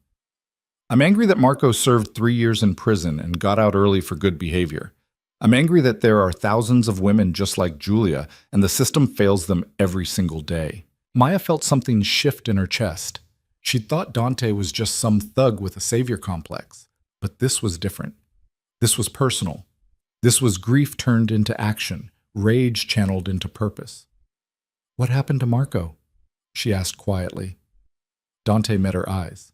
I'm angry that Marco served 3 years in prison and got out early for good behavior. I'm angry that there are thousands of women just like Julia, and the system fails them every single day. Maya felt something shift in her chest. She'd thought Dante was just some thug with a savior complex, but this was different. This was personal. This was grief turned into action, rage channeled into purpose. What happened to Marco? She asked quietly. Dante met her eyes.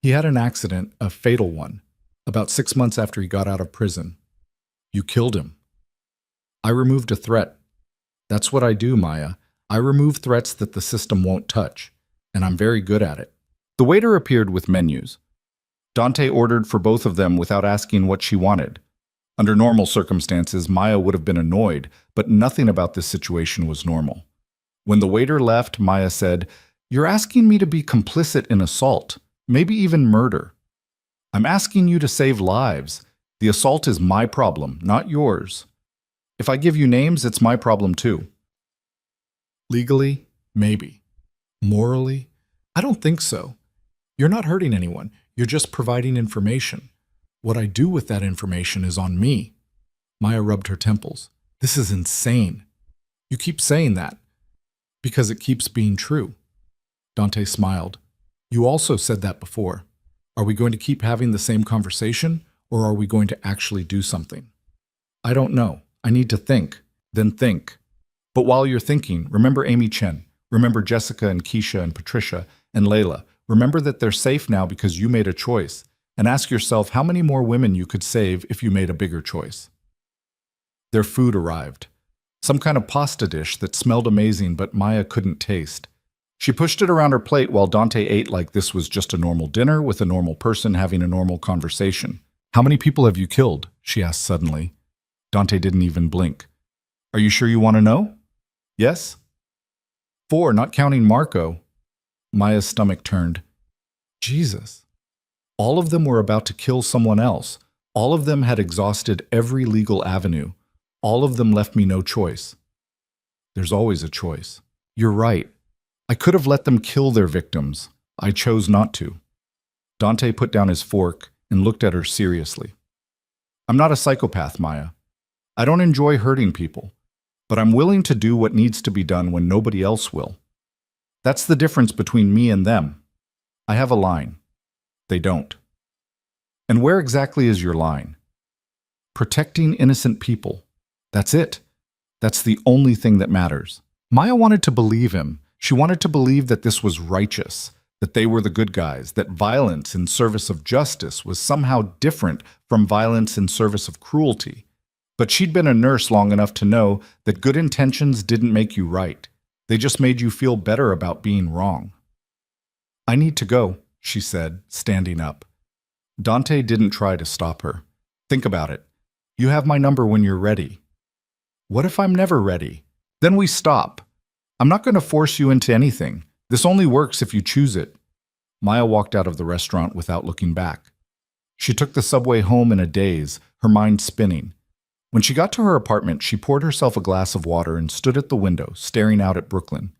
He had an accident, a fatal one, about 6 months after he got out of prison. You killed him. I removed a threat. That's what I do, Maya. I remove threats that the system won't touch, and I'm very good at it. The waiter appeared with menus. Dante ordered for both of them without asking what she wanted. Under normal circumstances, Maya would have been annoyed, but nothing about this situation was normal. When the waiter left, Maya said, You're asking me to be complicit in assault, maybe even murder. I'm asking you to save lives. The assault is my problem, not yours. If I give you names, it's my problem too. Legally, maybe. Morally, I don't think so. You're not hurting anyone. You're just providing information. What I do with that information is on me. Maya rubbed her temples. This is insane. You keep saying that. Because it keeps being true. Dante smiled. You also said that before. Are we going to keep having the same conversation, or are we going to actually do something? I don't know. I need to think. Then think. But while you're thinking, remember Amy Chen. Remember Jessica and Keisha and Patricia and Layla. Remember that they're safe now because you made a choice. And ask yourself how many more women you could save if you made a bigger choice. Their food arrived. Some kind of pasta dish that smelled amazing, but Maya couldn't taste. She pushed it around her plate while Dante ate like this was just a normal dinner with a normal person having a normal conversation. How many people have you killed? She asked suddenly. Dante didn't even blink. Are you sure you want to know? Yes? 4, not counting Marco. Maya's stomach turned. Jesus. All of them were about to kill someone else. All of them had exhausted every legal avenue. All of them left me no choice. There's always a choice. You're right. I could have let them kill their victims. I chose not to. Dante put down his fork and looked at her seriously. I'm not a psychopath, Maya. I don't enjoy hurting people, but I'm willing to do what needs to be done when nobody else will. That's the difference between me and them. I have a line. They don't. And where exactly is your line? Protecting innocent people. That's it. That's the only thing that matters. Maya wanted to believe him. She wanted to believe that this was righteous, that they were the good guys, that violence in service of justice was somehow different from violence in service of cruelty. But she'd been a nurse long enough to know that good intentions didn't make you right. They just made you feel better about being wrong. "I need to go," she said, standing up. Dante didn't try to stop her. "Think about it. You have my number when you're ready." "What if I'm never ready? Then we stop. I'm not going to force you into anything. This only works if you choose it." Maya walked out of the restaurant without looking back. She took the subway home in a daze, her mind spinning. When she got to her apartment, she poured herself a glass of water and stood at the window, staring out at Brooklyn.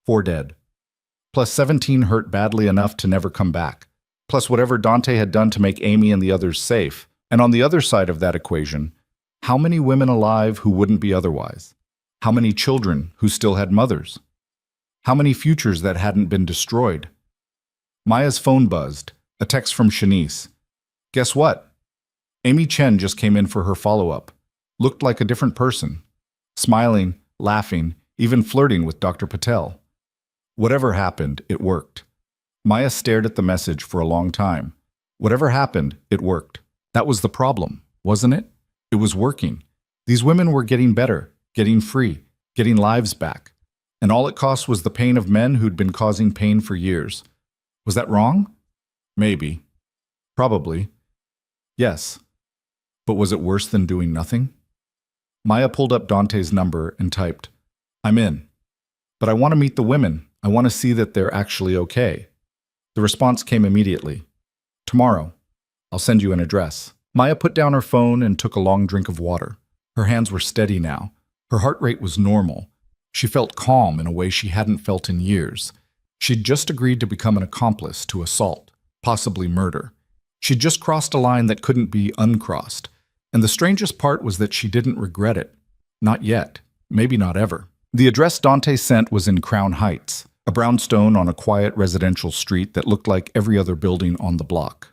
4 dead. Plus 17 hurt badly enough to never come back. Plus whatever Dante had done to make Amy and the others safe. And on the other side of that equation, how many women alive who wouldn't be otherwise? How many children who still had mothers? How many futures that hadn't been destroyed? Maya's phone buzzed, a text from Shanice. Guess what? Amy Chen just came in for her follow-up. Looked like a different person. Smiling, laughing, even flirting with Dr. Patel. Whatever happened, it worked. Maya stared at the message for a long time. Whatever happened, it worked. That was the problem, wasn't it? It was working. These women were getting better, getting free, getting lives back. And all it cost was the pain of men who'd been causing pain for years. Was that wrong? Maybe. Probably. Yes. But was it worse than doing nothing? Maya pulled up Dante's number and typed, "I'm in. But I want to meet the women. I want to see that they're actually okay." The response came immediately. "Tomorrow. I'll send you an address." Maya put down her phone and took a long drink of water. Her hands were steady now. Her heart rate was normal. She felt calm in a way she hadn't felt in years. She'd just agreed to become an accomplice to assault, possibly murder. She'd just crossed a line that couldn't be uncrossed. And the strangest part was that she didn't regret it. Not yet. Maybe not ever. The address Dante sent was in Crown Heights, a brownstone on a quiet residential street that looked like every other building on the block.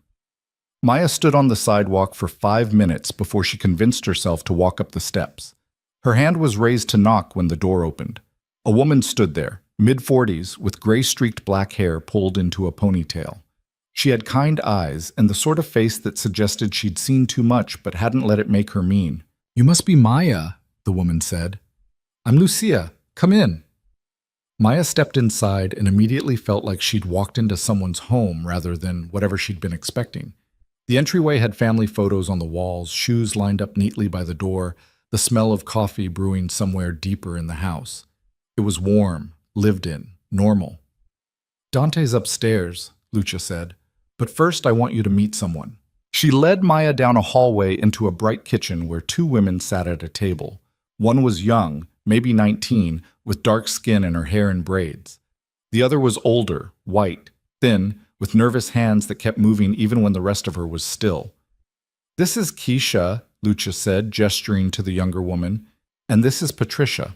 Maya stood on the sidewalk for 5 minutes before she convinced herself to walk up the steps. Her hand was raised to knock when the door opened. A woman stood there, mid-40s, with gray-streaked black hair pulled into a ponytail. She had kind eyes and the sort of face that suggested she'd seen too much but hadn't let it make her mean. "You must be Maya," the woman said. "I'm Lucia. Come in." Maya stepped inside and immediately felt like she'd walked into someone's home rather than whatever she'd been expecting. The entryway had family photos on the walls, shoes lined up neatly by the door, the smell of coffee brewing somewhere deeper in the house. It was warm, lived in, normal. "Dante's upstairs," Lucia said. "But first I want you to meet someone." She led Maya down a hallway into a bright kitchen where 2 women sat at a table. One was young, maybe 19, with dark skin and her hair in braids. The other was older, white, thin, with nervous hands that kept moving even when the rest of her was still. "This is Keisha," Lucia said, gesturing to the younger woman, "and this is Patricia."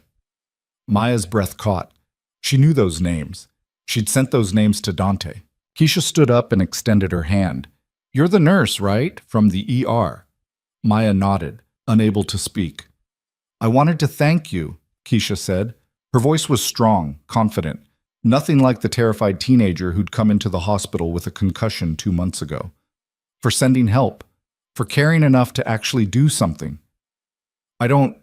Maya's breath caught. She knew those names. She'd sent those names to Dante. Keisha stood up and extended her hand. "You're the nurse, right? From the ER." Maya nodded, unable to speak. "I wanted to thank you," Keisha said. Her voice was strong, confident. Nothing like the terrified teenager who'd come into the hospital with a concussion 2 months ago. "For sending help. For caring enough to actually do something." "I don't,"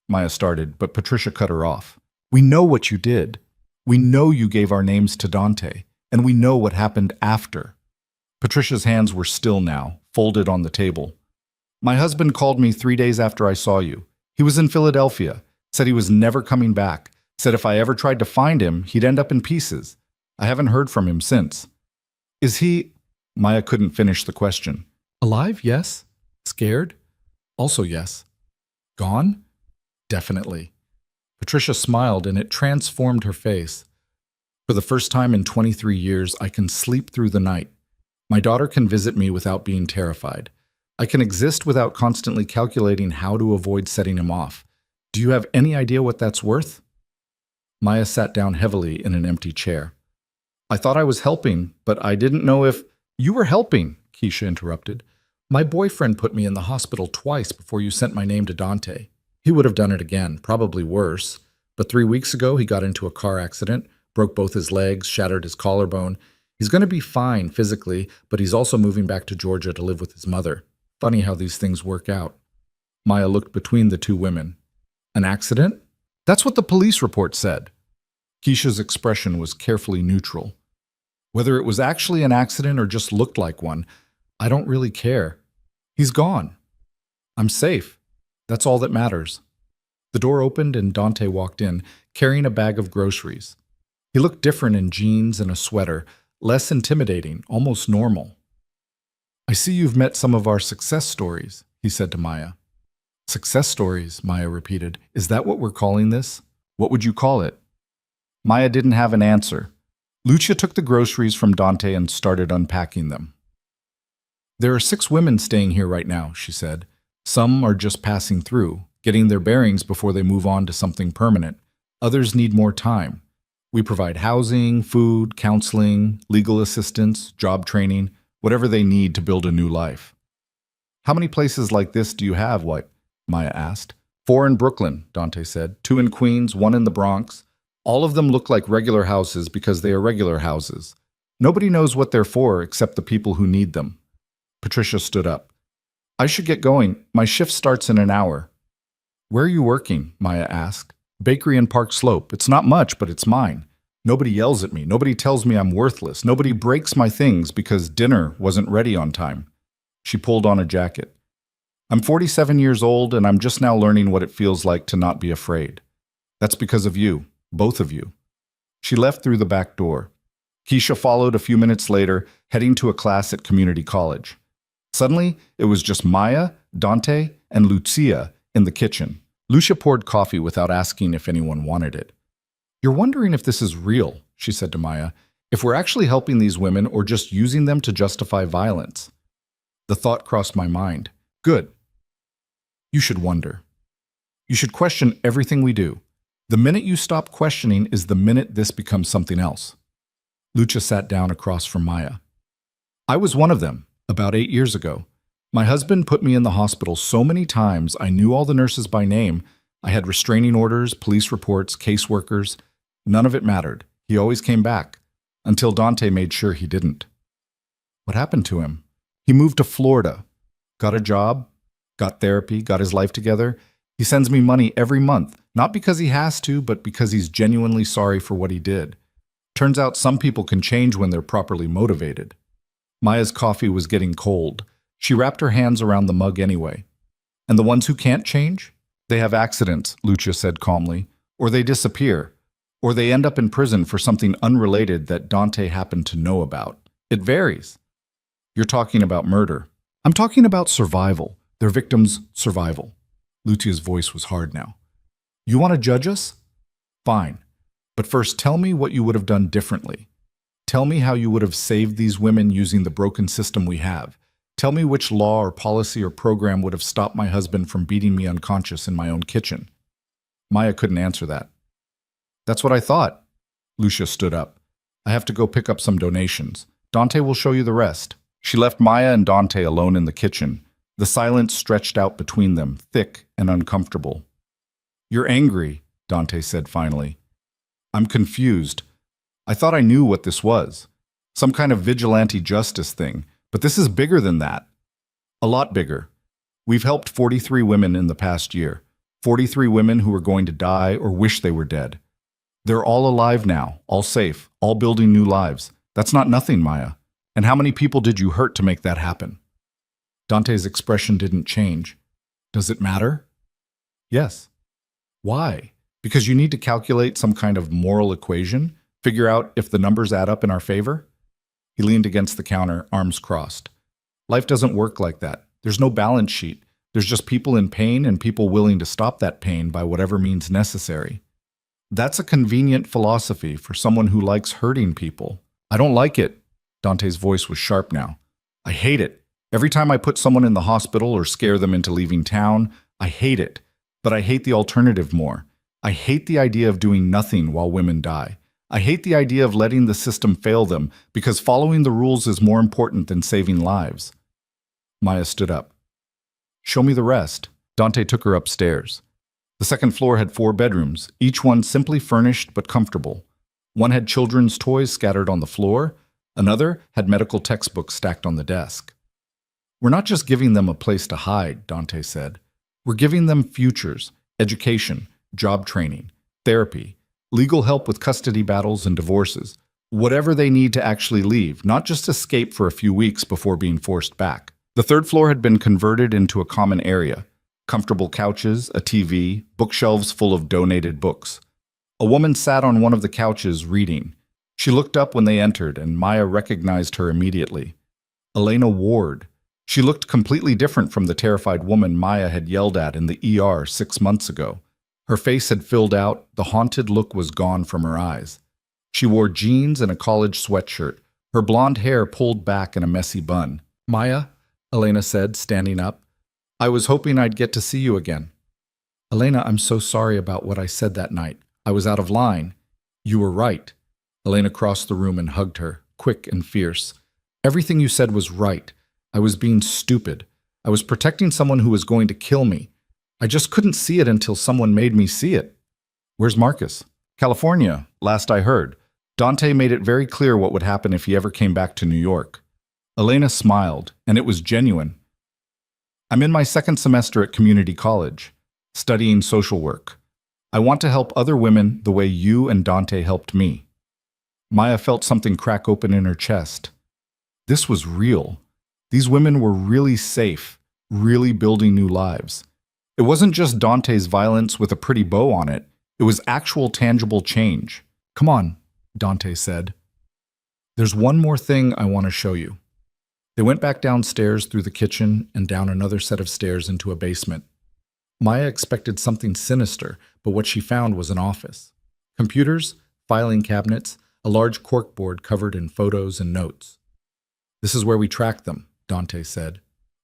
Maya started, but Patricia cut her off. "We know what you did. We know you gave our names to Dante, and we know what happened after." Patricia's hands were still now, folded on the table. "My husband called me 3 days after I saw you. He was in Philadelphia, said he was never coming back, said if I ever tried to find him, he'd end up in pieces. I haven't heard from him since." "Is he—" Maya couldn't finish the question. "Alive, yes. Scared? Also yes. Gone? Definitely." Patricia smiled and it transformed her face. "For the first time in 23 years, I can sleep through the night. My daughter can visit me without being terrified. I can exist without constantly calculating how to avoid setting him off. Do you have any idea what that's worth?" Maya sat down heavily in an empty chair. "I thought I was helping, but I didn't know if—" "You were helping," Keisha interrupted. "My boyfriend put me in the hospital twice before you sent my name to Dante. He would have done it again, probably worse. But 3 weeks ago, he got into a car accident, broke both his legs, shattered his collarbone. He's going to be fine physically, but he's also moving back to Georgia to live with his mother. Funny how these things work out. Maya looked between the two women. An accident? That's what the police report said. Keisha's expression was carefully neutral. Whether it was actually an accident or just looked like one, I don't really care. He's gone. I'm safe. That's all that matters. The door opened and Dante walked in, carrying a bag of groceries. He looked different in jeans and a sweater, less intimidating, almost normal. I see you've met some of our success stories, he said to Maya. Success stories, Maya repeated. Is that what we're calling this? What would you call it? Maya didn't have an answer. Lucia took the groceries from Dante and started unpacking them. There are 6 women staying here right now, she said. Some are just passing through, getting their bearings before they move on to something permanent. Others need more time. We provide housing, food, counseling, legal assistance, job training, whatever they need to build a new life. How many places like this do you have, what? Maya asked. 4 in Brooklyn, Dante said. 2 in Queens, 1 in the Bronx. All of them look like regular houses because they are regular houses. Nobody knows what they're for except the people who need them. Patricia stood up. I should get going. My shift starts in an hour. Where are you working? Maya asked. Bakery in Park Slope. It's not much, but it's mine. Nobody yells at me. Nobody tells me I'm worthless. Nobody breaks my things because dinner wasn't ready on time. She pulled on a jacket. I'm 47 years old and I'm just now learning what it feels like to not be afraid. That's because of you, both of you. She left through the back door. Keisha followed a few minutes later, heading to a class at community college. Suddenly, it was just Maya, Dante, and Lucia in the kitchen. Lucia poured coffee without asking if anyone wanted it. You're wondering if this is real, she said to Maya, if we're actually helping these women or just using them to justify violence. The thought crossed my mind. Good. You should wonder. You should question everything we do. The minute you stop questioning is the minute this becomes something else. Lucia sat down across from Maya. I was one of them, about 8 years ago. My husband put me in the hospital so many times I knew all the nurses by name. I had restraining orders, police reports, caseworkers. None of it mattered. He always came back, until Dante made sure he didn't. What happened to him? He moved to Florida, got a job, got therapy, got his life together. He sends me money every month, not because he has to, but because he's genuinely sorry for what he did. Turns out some people can change when they're properly motivated. Maya's coffee was getting cold. She wrapped her hands around the mug anyway. And the ones who can't change? They have accidents, Lucia said calmly, or they disappear, or they end up in prison for something unrelated that Dante happened to know about. It varies. You're talking about murder. I'm talking about survival, their victims' survival. Lucia's voice was hard now. You want to judge us? Fine. But first, tell me what you would have done differently. Tell me how you would have saved these women using the broken system we have. Tell me which law or policy or program would have stopped my husband from beating me unconscious in my own kitchen. Maya couldn't answer that. That's what I thought. Lucia stood up. I have to go pick up some donations. Dante will show you the rest. She left Maya and Dante alone in the kitchen. The silence stretched out between them, thick and uncomfortable. You're angry, Dante said finally. I'm confused. I thought I knew what this was. Some kind of vigilante justice thing. But this is bigger than that. A lot bigger. We've helped 43 women in the past year. 43 women who were going to die or wish they were dead. They're all alive now, all safe, all building new lives. That's not nothing, Maya. And how many people did you hurt to make that happen? Dante's expression didn't change. Does it matter? Yes. Why? Because you need to calculate some kind of moral equation? Figure out if the numbers add up in our favor? He leaned against the counter, arms crossed. Life doesn't work like that. There's no balance sheet. There's just people in pain and people willing to stop that pain by whatever means necessary. That's a convenient philosophy for someone who likes hurting people. I don't like it. Dante's voice was sharp now. I hate it. Every time I put someone in the hospital or scare them into leaving town, I hate it. But I hate the alternative more. I hate the idea of doing nothing while women die. I hate the idea of letting the system fail them because following the rules is more important than saving lives. Maya stood up. Show me the rest. Dante took her upstairs. The second floor had 4 bedrooms, each one simply furnished but comfortable. One had children's toys scattered on the floor, another had medical textbooks stacked on the desk. "We're not just giving them a place to hide," Dante said. "We're giving them futures, education, job training, therapy, legal help with custody battles and divorces, whatever they need to actually leave, not just escape for a few weeks before being forced back." The third floor had been converted into a common area. Comfortable couches, a TV, bookshelves full of donated books. A woman sat on one of the couches reading. She looked up when they entered, and Maya recognized her immediately. Elena Ward. She looked completely different from the terrified woman Maya had yelled at in the ER 6 months ago. Her face had filled out, the haunted look was gone from her eyes. She wore jeans and a college sweatshirt, her blonde hair pulled back in a messy bun. "Maya," Elena said, standing up, "I was hoping I'd get to see you again." "Elena, I'm so sorry about what I said that night. I was out of line." "You were right." Elena crossed the room and hugged her, quick and fierce. "Everything you said was right. I was being stupid. I was protecting someone who was going to kill me. I just couldn't see it until someone made me see it." "Where's Marcus?" "California, last I heard. Dante made it very clear what would happen if he ever came back to New York." Elena smiled, and it was genuine. "I'm in my second semester at community college, studying social work. I want to help other women the way you and Dante helped me." Maya felt something crack open in her chest. This was real. These women were really safe, really building new lives. It wasn't just Dante's violence with a pretty bow on it. It was actual tangible change. "Come on," Dante said. "There's one more thing I want to show you." They went back downstairs through the kitchen and down another set of stairs into a basement. Maya expected something sinister, but what she found was an office. Computers, filing cabinets, a large corkboard covered in photos and notes. "This is where we track them," Dante said.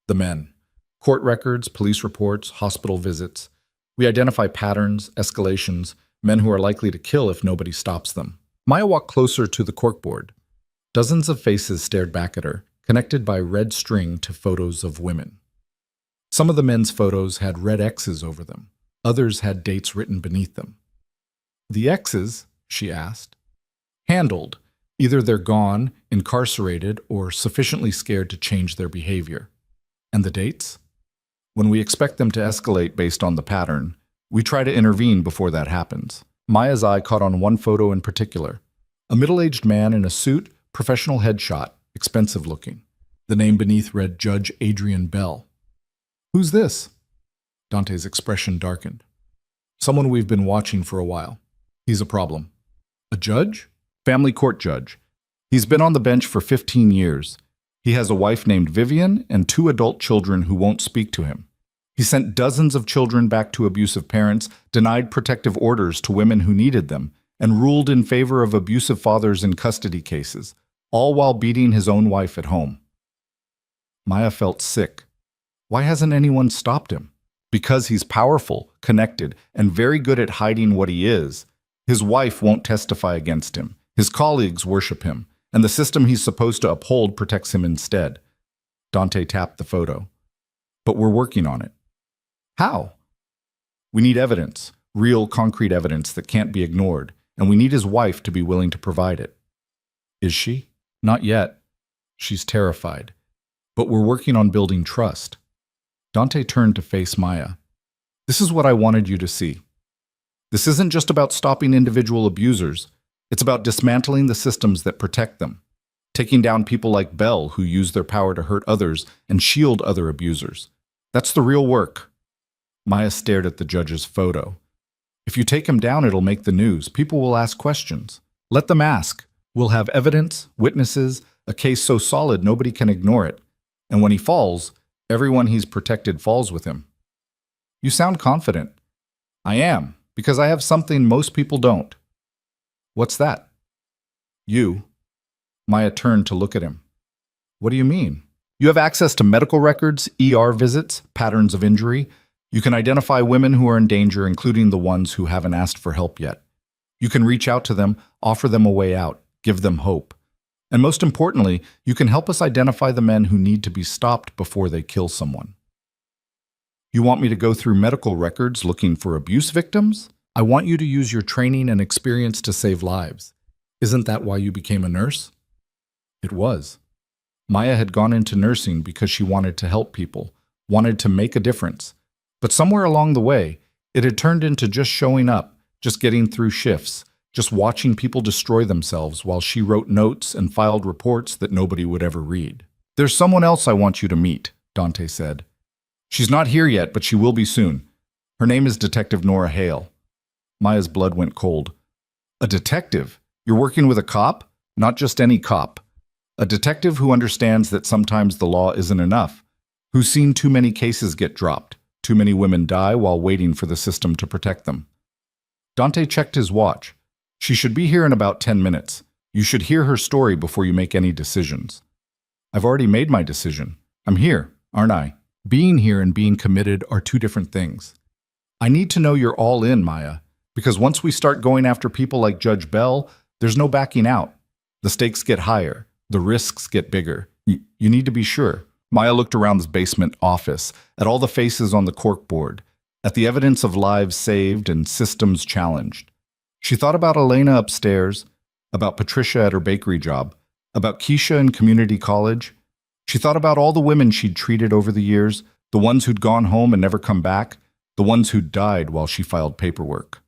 "The men. Court records, police reports, hospital visits. We identify patterns, escalations, men who are likely to kill if nobody stops them." Maya walked closer to the corkboard. Dozens of faces stared back at her, connected by red string to photos of women. Some of the men's photos had red X's over them. Others had dates written beneath them. "The X's," she asked. "Handled. Either they're gone, incarcerated, or sufficiently scared to change their behavior." "And the dates?" "When we expect them to escalate based on the pattern, we try to intervene before that happens." Maya's eye caught on one photo in particular. A middle-aged man in a suit, professional headshot, expensive looking. The name beneath read Judge Adrian Bell. "Who's this?" Dante's expression darkened. "Someone we've been watching for a while. He's a problem." "A judge?" "Family court judge. He's been on the bench for 15 years. He has a wife named Vivian and 2 adult children who won't speak to him. He sent dozens of children back to abusive parents, denied protective orders to women who needed them, and ruled in favor of abusive fathers in custody cases, all while beating his own wife at home." Maya felt sick. Why hasn't anyone stopped him? Because he's powerful, connected, and very good at hiding what he is. His wife won't testify against him. His colleagues worship him, and the system he's supposed to uphold protects him instead. Dante tapped the photo. "But we're working on it." "How?" "We need evidence, real concrete evidence that can't be ignored, and we need his wife to be willing to provide it." "Is she?" "Not yet. She's terrified. But we're working on building trust." Dante turned to face Maya. "This is what I wanted you to see. This isn't just about stopping individual abusers. It's about dismantling the systems that protect them, taking down people like Bell who use their power to hurt others and shield other abusers. That's the real work." Maya stared at the judge's photo. "If you take him down, it'll make the news. People will ask questions. Let them ask. We'll have evidence, witnesses, a case so solid nobody can ignore it. And when he falls, everyone he's protected falls with him." "You sound confident." "I am, because I have something most people don't." "What's that?" "You." Maya turned to look at him. "What do you mean?" "You have access to medical records, ER visits, patterns of injury. You can identify women who are in danger, including the ones who haven't asked for help yet. You can reach out to them, offer them a way out, give them hope. And most importantly, you can help us identify the men who need to be stopped before they kill someone." You want me to go through medical records looking for abuse victims? I want you to use your training and experience to save lives. Isn't that why you became a nurse? It was. Maya had gone into nursing because she wanted to help people, wanted to make a difference. But somewhere along the way, it had turned into just showing up, just getting through shifts, just watching people destroy themselves while she wrote notes and filed reports that nobody would ever read. There's someone else I want you to meet, Dante said. She's not here yet, but she will be soon. Her name is Detective Nora Hale. Maya's blood went cold. A detective? You're working with a cop? Not just any cop. A detective who understands that sometimes the law isn't enough, who's seen too many cases get dropped, too many women die while waiting for the system to protect them. Dante checked his watch. She should be here in about 10 minutes. You should hear her story before you make any decisions. I've already made my decision. I'm here, aren't I? Being here and being committed are two different things. I need to know you're all in, Maya, because once we start going after people like Judge Bell, there's no backing out. The stakes get higher. The risks get bigger. You need to be sure. Maya looked around the basement office, at all the faces on the corkboard, at the evidence of lives saved and systems challenged. She thought about Elena upstairs, about Patricia at her bakery job, about Keisha in community college. She thought about all the women she'd treated over the years, the ones who'd gone home and never come back, the ones who'd died while she filed paperwork.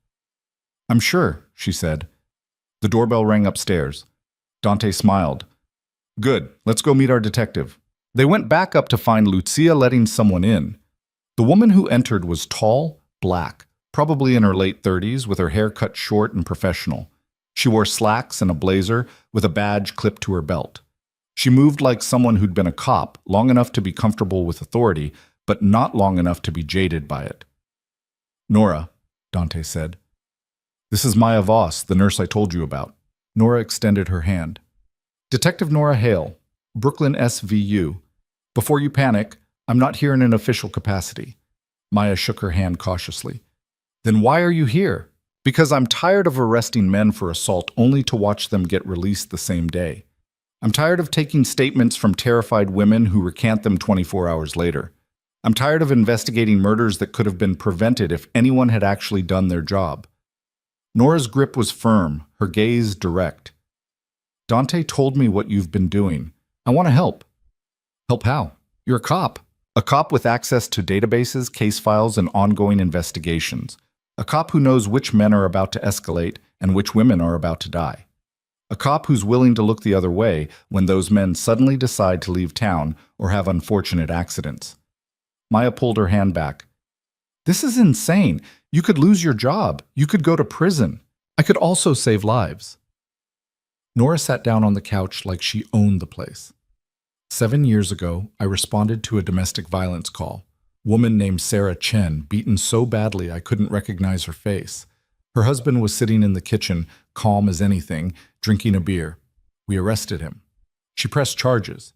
I'm sure, she said. The doorbell rang upstairs. Dante smiled. Good, let's go meet our detective. They went back up to find Lucia letting someone in. The woman who entered was tall, black, probably in her late 30s, with her hair cut short and professional. She wore slacks and a blazer with a badge clipped to her belt. She moved like someone who'd been a cop, long enough to be comfortable with authority, but not long enough to be jaded by it. Nora, Dante said. This is Maya Voss, the nurse I told you about. Nora extended her hand. Detective Nora Hale, Brooklyn SVU. Before you panic, I'm not here in an official capacity. Maya shook her hand cautiously. Then why are you here? Because I'm tired of arresting men for assault only to watch them get released the same day. I'm tired of taking statements from terrified women who recant them 24 hours later. I'm tired of investigating murders that could have been prevented if anyone had actually done their job. Nora's grip was firm, her gaze direct. Dante told me what you've been doing. I want to help. Help how? You're a cop. A cop with access to databases, case files, and ongoing investigations. A cop who knows which men are about to escalate and which women are about to die. A cop who's willing to look the other way when those men suddenly decide to leave town or have unfortunate accidents. Maya pulled her hand back. This is insane. You could lose your job. You could go to prison. I could also save lives. Nora sat down on the couch like she owned the place. 7 years ago, I responded to a domestic violence call. Woman named Sarah Chen, beaten so badly I couldn't recognize her face. Her husband was sitting in the kitchen, calm as anything, drinking a beer. We arrested him. She pressed charges.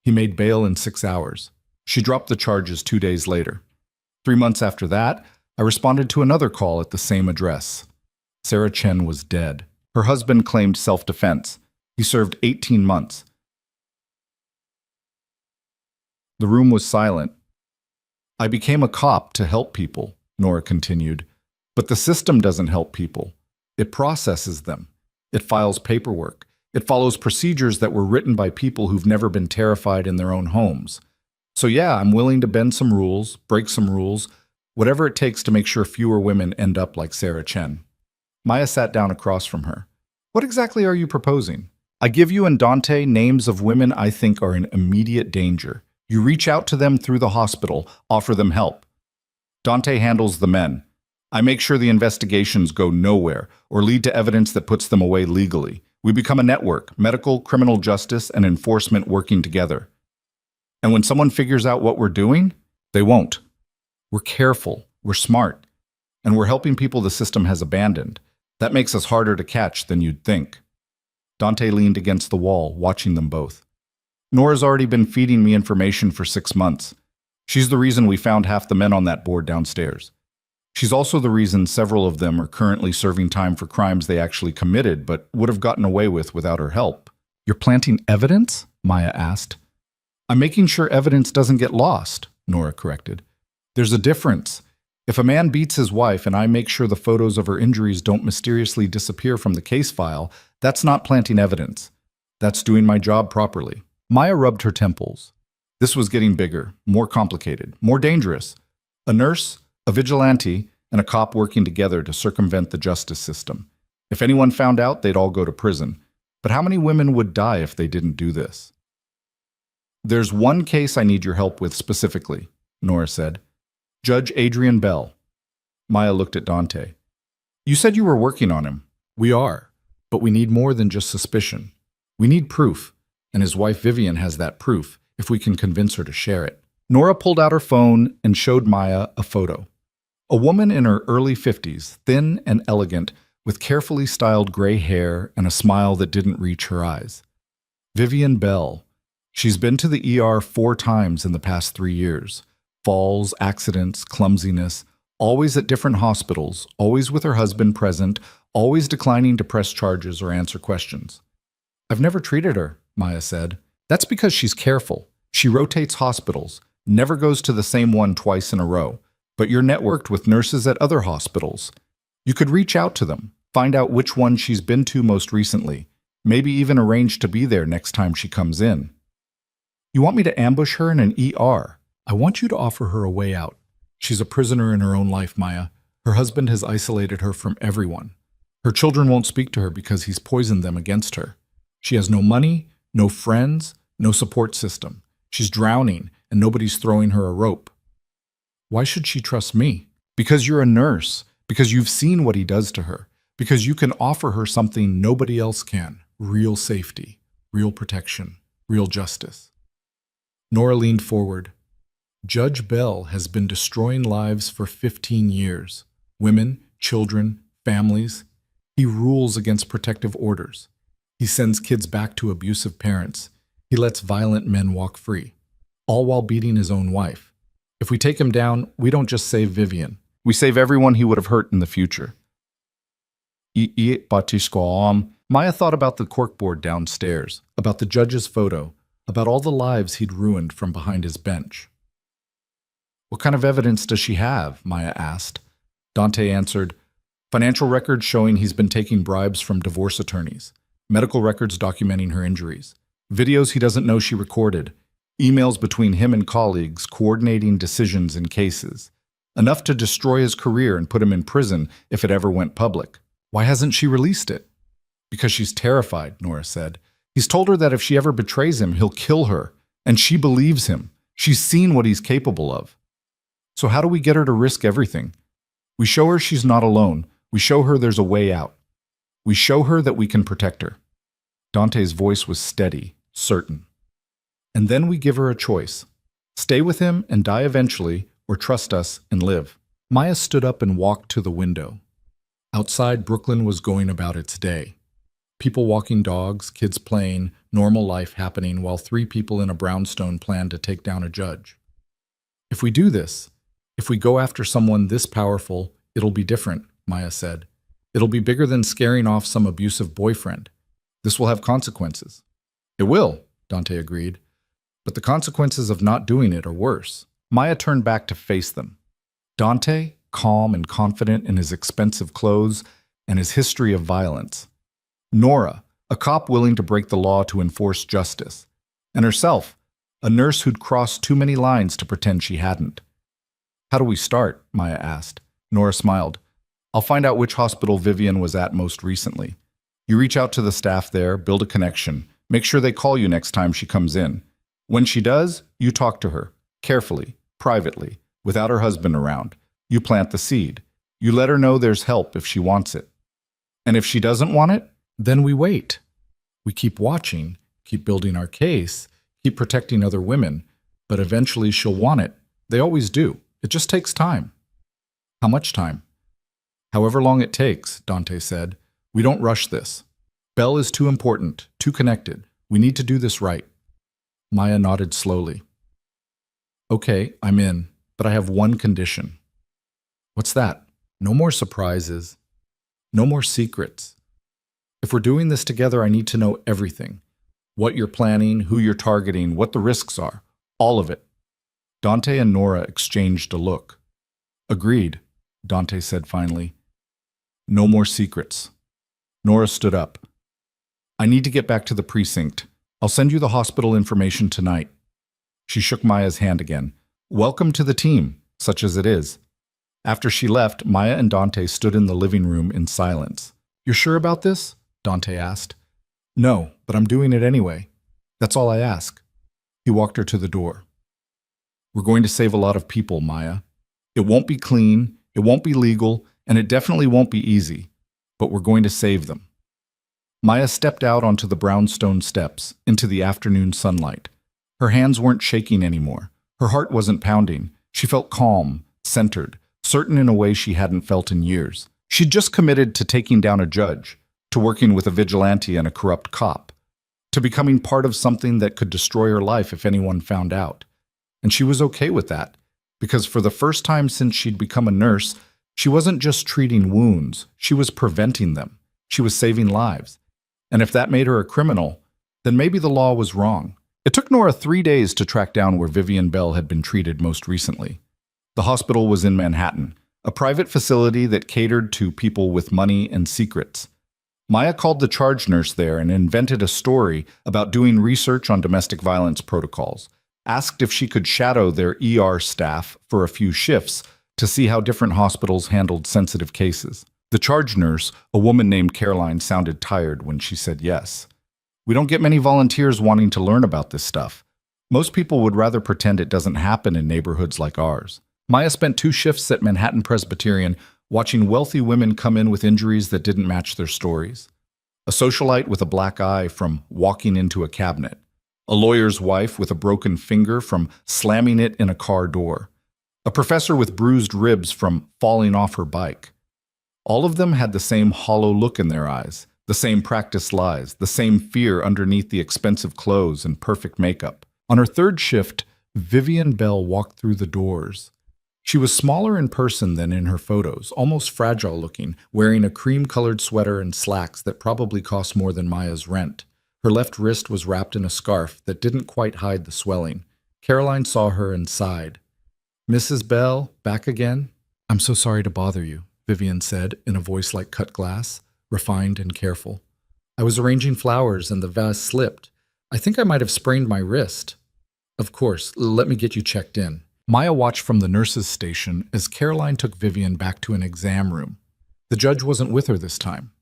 He made bail in 6 hours. She dropped the charges 2 days later. 3 months after that, I responded to another call at the same address. Sarah Chen was dead. Her husband claimed self-defense. He served 18 months. The room was silent. I became a cop to help people, Nora continued. But the system doesn't help people. It processes them. It files paperwork. It follows procedures that were written by people who've never been terrified in their own homes. So yeah, I'm willing to bend some rules, break some rules, whatever it takes to make sure fewer women end up like Sarah Chen. Maya sat down across from her. What exactly are you proposing? I give you and Dante names of women I think are in immediate danger. You reach out to them through the hospital, offer them help. Dante handles the men. I make sure the investigations go nowhere or lead to evidence that puts them away legally. We become a network, medical, criminal justice, and enforcement working together. And when someone figures out what we're doing, they won't. We're careful, we're smart, and we're helping people the system has abandoned. That makes us harder to catch than you'd think. Dante leaned against the wall, watching them both. Nora's already been feeding me information for 6 months. She's the reason we found half the men on that board downstairs. She's also the reason several of them are currently serving time for crimes they actually committed but would have gotten away with without her help. You're planting evidence? Maya asked. I'm making sure evidence doesn't get lost, Nora corrected. There's a difference. If a man beats his wife and I make sure the photos of her injuries don't mysteriously disappear from the case file, that's not planting evidence. That's doing my job properly. Maya rubbed her temples. This was getting bigger, more complicated, more dangerous. A nurse, a vigilante, and a cop working together to circumvent the justice system. If anyone found out, they'd all go to prison. But how many women would die if they didn't do this? There's one case I need your help with specifically, Nora said. Judge Adrian Bell. Maya looked at Dante. You said you were working on him. We are, but we need more than just suspicion. We need proof, and his wife Vivian has that proof, if we can convince her to share it. Nora pulled out her phone and showed Maya a photo. A woman in her early 50s, thin and elegant, with carefully styled gray hair and a smile that didn't reach her eyes. Vivian Bell. She's been to the ER 4 times in the past 3 years. Falls, accidents, clumsiness, always at different hospitals, always with her husband present, always declining to press charges or answer questions. I've never treated her, Maya said. That's because she's careful. She rotates hospitals, never goes to the same one twice in a row. But you're networked with nurses at other hospitals. You could reach out to them, find out which one she's been to most recently, maybe even arrange to be there next time she comes in. You want me to ambush her in an ER? I want you to offer her a way out. She's a prisoner in her own life, Maya. Her husband has isolated her from everyone. Her children won't speak to her because he's poisoned them against her. She has no money, no friends, no support system. She's drowning, and nobody's throwing her a rope. Why should she trust me? Because you're a nurse, because you've seen what he does to her, because you can offer her something nobody else can. Real safety, real protection, real justice. Nora leaned forward. Judge Bell has been destroying lives for 15 years. Women, children, families. He rules against protective orders. He sends kids back to abusive parents. He lets violent men walk free, all while beating his own wife. If we take him down, we don't just save Vivian. We save everyone he would have hurt in the future. Maya thought about the corkboard downstairs, about the judge's photo, about all the lives he'd ruined from behind his bench. What kind of evidence does she have? Maya asked. Dante answered, financial records showing he's been taking bribes from divorce attorneys, medical records documenting her injuries, videos he doesn't know she recorded, emails between him and colleagues coordinating decisions in cases. Enough to destroy his career and put him in prison if it ever went public. Why hasn't she released it? Because she's terrified, Nora said. He's told her that if she ever betrays him, he'll kill her. And she believes him. She's seen what he's capable of. So how do we get her to risk everything? We show her she's not alone. We show her there's a way out. We show her that we can protect her. Dante's voice was steady, certain. And then we give her a choice. Stay with him and die eventually, or trust us and live. Maya stood up and walked to the window. Outside, Brooklyn was going about its day. People walking dogs, kids playing, normal life happening while 3 people in a brownstone planned to take down a judge. If we do this, if we go after someone this powerful, it'll be different, Maya said. It'll be bigger than scaring off some abusive boyfriend. This will have consequences. It will, Dante agreed. But the consequences of not doing it are worse. Maya turned back to face them. Dante, calm and confident in his expensive clothes and his history of violence. Nora, a cop willing to break the law to enforce justice. And herself, a nurse who'd crossed too many lines to pretend she hadn't. How do we start? Maya asked. Nora smiled. I'll find out which hospital Vivian was at most recently. You reach out to the staff there, build a connection, make sure they call you next time she comes in. When she does, you talk to her, carefully, privately, without her husband around. You plant the seed. You let her know there's help if she wants it. And if she doesn't want it, then we wait. We keep watching, keep building our case, keep protecting other women, but eventually she'll want it. They always do. It just takes time. How much time? However long it takes, Dante said. We don't rush this. Belle is too important, too connected. We need to do this right. Maya nodded slowly. Okay, I'm in, but I have one condition. What's that? No more surprises. No more secrets. If we're doing this together, I need to know everything. What you're planning, who you're targeting, what the risks are. All of it. Dante and Nora exchanged a look. Agreed, Dante said finally. No more secrets. Nora stood up. I need to get back to the precinct. I'll send you the hospital information tonight. She shook Maya's hand again. Welcome to the team, such as it is. After she left, Maya and Dante stood in the living room in silence. You're sure about this? Dante asked. No, but I'm doing it anyway. That's all I ask. He walked her to the door. We're going to save a lot of people, Maya. It won't be clean, it won't be legal, and it definitely won't be easy. But we're going to save them. Maya stepped out onto the brownstone steps, into the afternoon sunlight. Her hands weren't shaking anymore. Her heart wasn't pounding. She felt calm, centered, certain in a way she hadn't felt in years. She'd just committed to taking down a judge, to working with a vigilante and a corrupt cop, to becoming part of something that could destroy her life if anyone found out. And she was okay with that, because for the first time since she'd become a nurse, she wasn't just treating wounds, she was preventing them. She was saving lives. And if that made her a criminal, then maybe the law was wrong. It took Nora 3 days to track down where Vivian Bell had been treated most recently. The hospital was in Manhattan, a private facility that catered to people with money and secrets. Maya called the charge nurse there and invented a story about doing research on domestic violence protocols, asked if she could shadow their ER staff for a few shifts to see how different hospitals handled sensitive cases. The charge nurse, a woman named Caroline, sounded tired when she said yes. We don't get many volunteers wanting to learn about this stuff. Most people would rather pretend it doesn't happen in neighborhoods like ours. Maya spent 2 shifts at Manhattan Presbyterian watching wealthy women come in with injuries that didn't match their stories. A socialite with a black eye from walking into a cabinet. A lawyer's wife with a broken finger from slamming it in a car door. A professor with bruised ribs from falling off her bike. All of them had the same hollow look in their eyes, the same practiced lies, the same fear underneath the expensive clothes and perfect makeup. On her 3rd shift, Vivian Bell walked through the doors. She was smaller in person than in her photos, almost fragile looking, wearing a cream-colored sweater and slacks that probably cost more than Maya's rent. Her left wrist was wrapped in a scarf that didn't quite hide the swelling. Caroline saw her and sighed. Mrs. Bell, back again? I'm so sorry to bother you, Vivian said in a voice like cut glass, refined and careful. I was arranging flowers and the vase slipped. I think I might have sprained my wrist. Of course, let me get you checked in. Maya watched from the nurse's station as Caroline took Vivian back to an exam room. The judge wasn't with her this time.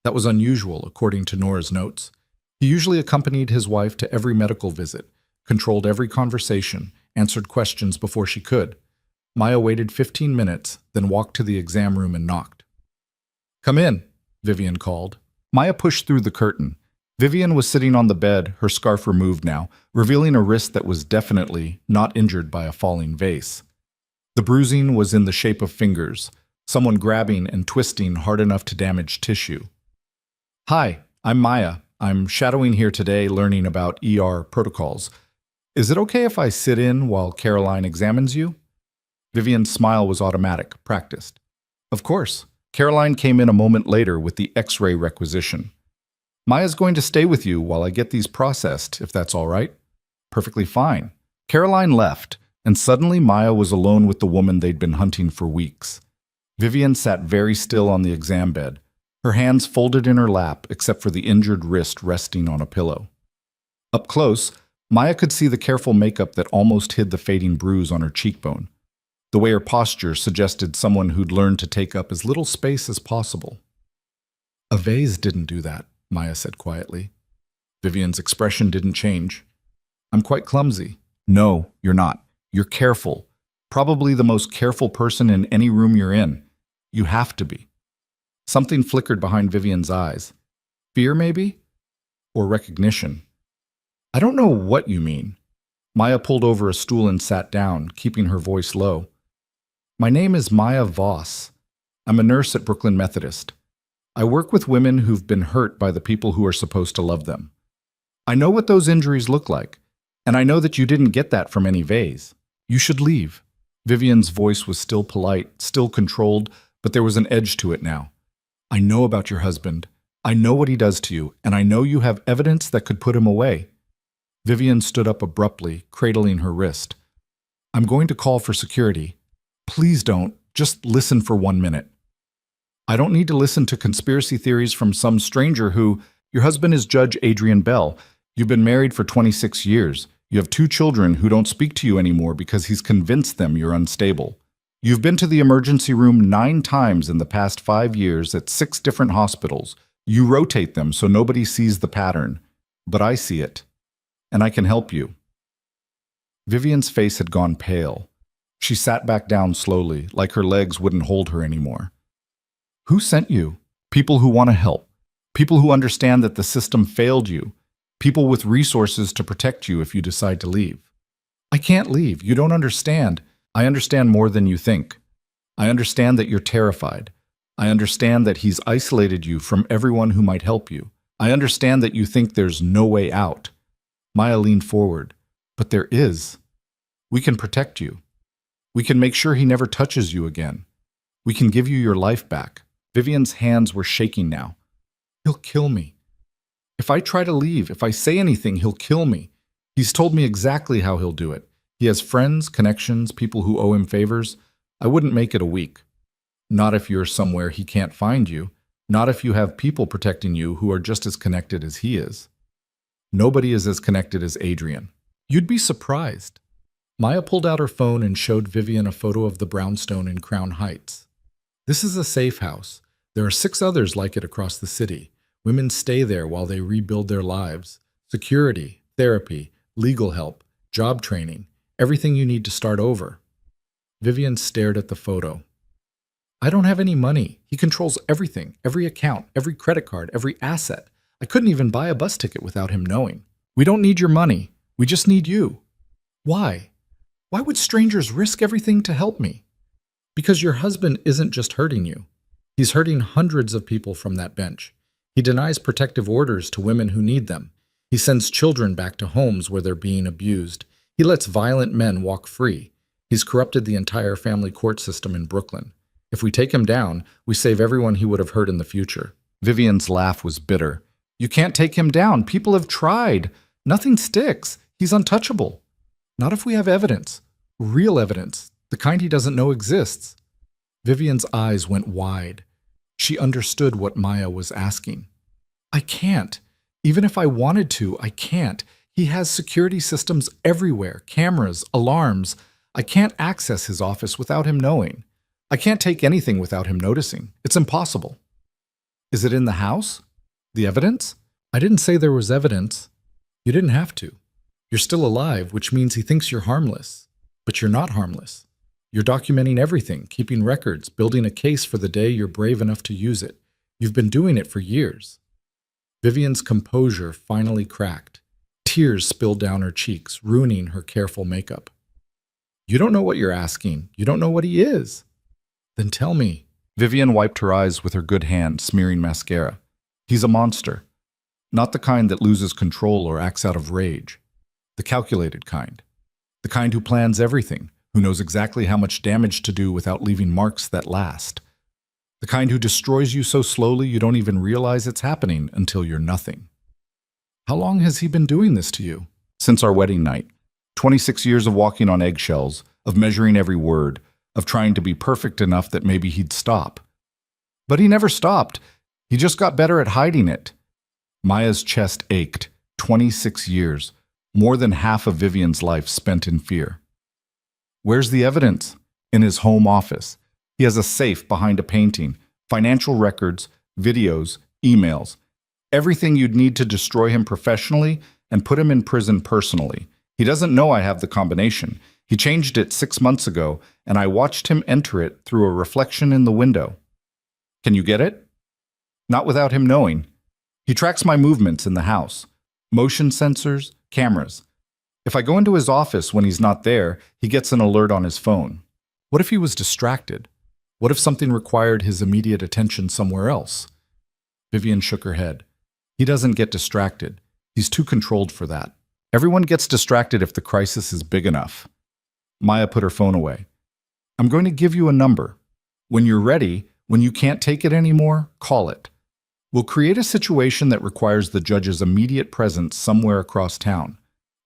That was unusual, according to Nora's notes. He usually accompanied his wife to every medical visit, controlled every conversation, answered questions before she could. Maya waited 15 minutes, then walked to the exam room and knocked. Come in, Vivian called. Maya pushed through the curtain. Vivian was sitting on the bed, her scarf removed now, revealing a wrist that was definitely not injured by a falling vase. The bruising was in the shape of fingers, someone grabbing and twisting hard enough to damage tissue. Hi, I'm Maya. I'm shadowing here today learning about ER protocols. Is it okay if I sit in while Caroline examines you? Vivian's smile was automatic, practiced. Of course. Caroline came in a moment later with the X-ray requisition. Maya's going to stay with you while I get these processed, if that's all right. Perfectly fine. Caroline left, and suddenly Maya was alone with the woman they'd been hunting for weeks. Vivian sat very still on the exam bed, her hands folded in her lap except for the injured wrist resting on a pillow. Up close, Maya could see the careful makeup that almost hid the fading bruise on her cheekbone. The way her posture suggested someone who'd learned to take up as little space as possible. A vase didn't do that, Maya said quietly. Vivian's expression didn't change. I'm quite clumsy. No, you're not. You're careful. Probably the most careful person in any room you're in. You have to be. Something flickered behind Vivian's eyes. Fear, maybe? Or recognition. I don't know what you mean. Maya pulled over a stool and sat down, keeping her voice low. My name is Maya Voss. I'm a nurse at Brooklyn Methodist. I work with women who've been hurt by the people who are supposed to love them. I know what those injuries look like, and I know that you didn't get that from any vase. You should leave. Vivian's voice was still polite, still controlled, but there was an edge to it now. I know about your husband. I know what he does to you, and I know you have evidence that could put him away. Vivian stood up abruptly, cradling her wrist. I'm going to call for security. Please don't. Just listen for 1 minute. I don't need to listen to conspiracy theories from some stranger who, your husband is Judge Adrian Bell. You've been married for 26 years. You have 2 children who don't speak to you anymore because he's convinced them you're unstable. You've been to the emergency room 9 times in the past 5 years at 6 different hospitals. You rotate them so nobody sees the pattern. But I see it. And I can help you. Vivian's face had gone pale. She sat back down slowly, like her legs wouldn't hold her anymore. Who sent you? People who want to help. People who understand that the system failed you. People with resources to protect you if you decide to leave. I can't leave. You don't understand. I understand more than you think. I understand that you're terrified. I understand that he's isolated you from everyone who might help you. I understand that you think there's no way out. Maya leaned forward. But there is. We can protect you. We can make sure he never touches you again. We can give you your life back. Vivian's hands were shaking now. He'll kill me. If I try to leave, if I say anything, he'll kill me. He's told me exactly how he'll do it. He has friends, connections, people who owe him favors. I wouldn't make it a week. Not if you're somewhere he can't find you. Not if you have people protecting you who are just as connected as he is. Nobody is as connected as Adrian. You'd be surprised. Maya pulled out her phone and showed Vivian a photo of the brownstone in Crown Heights. This is a safe house. There are 6 others like it across the city. Women stay there while they rebuild their lives. Security, therapy, legal help, job training, everything you need to start over. Vivian stared at the photo. I don't have any money. He controls everything, every account, every credit card, every asset. I couldn't even buy a bus ticket without him knowing. We don't need your money. We just need you. Why? Why would strangers risk everything to help me? Because your husband isn't just hurting you. He's hurting hundreds of people from that bench. He denies protective orders to women who need them. He sends children back to homes where they're being abused. He lets violent men walk free. He's corrupted the entire family court system in Brooklyn. If we take him down, we save everyone he would have hurt in the future. Vivian's laugh was bitter. You can't take him down. People have tried. Nothing sticks. He's untouchable. Not if we have evidence. Real evidence. The kind he doesn't know exists. Vivian's eyes went wide. She understood what Maya was asking. I can't. Even if I wanted to, I can't. He has security systems everywhere, cameras, alarms. I can't access his office without him knowing. I can't take anything without him noticing. It's impossible. Is it in the house? The evidence? I didn't say there was evidence. You didn't have to. You're still alive, which means he thinks you're harmless. But you're not harmless. You're documenting everything, keeping records, building a case for the day you're brave enough to use it. You've been doing it for years. Vivian's composure finally cracked. Tears spilled down her cheeks, ruining her careful makeup. You don't know what you're asking. You don't know what he is. Then tell me. Vivian wiped her eyes with her good hand, smearing mascara. He's a monster. Not the kind that loses control or acts out of rage. The calculated kind. The kind who plans everything, who knows exactly how much damage to do without leaving marks that last. The kind who destroys you so slowly you don't even realize it's happening until you're nothing. How long has he been doing this to you? Since our wedding night. 26 years of walking on eggshells, of measuring every word, of trying to be perfect enough that maybe he'd stop. But he never stopped. He just got better at hiding it. Maya's chest ached. 26 years. More than half of Vivian's life spent in fear. Where's the evidence? In his home office. He has a safe behind a painting, financial records, videos, emails. Everything you'd need to destroy him professionally and put him in prison personally. He doesn't know I have the combination. He changed it 6 months ago, and I watched him enter it through a reflection in the window. Can you get it? Not without him knowing. He tracks my movements in the house. Motion sensors, cameras. If I go into his office when he's not there, he gets an alert on his phone. What if he was distracted? What if something required his immediate attention somewhere else? Vivian shook her head. He doesn't get distracted. He's too controlled for that. Everyone gets distracted if the crisis is big enough. Maya put her phone away. I'm going to give you a number. When you're ready, when you can't take it anymore, call it. We'll create a situation that requires the judge's immediate presence somewhere across town.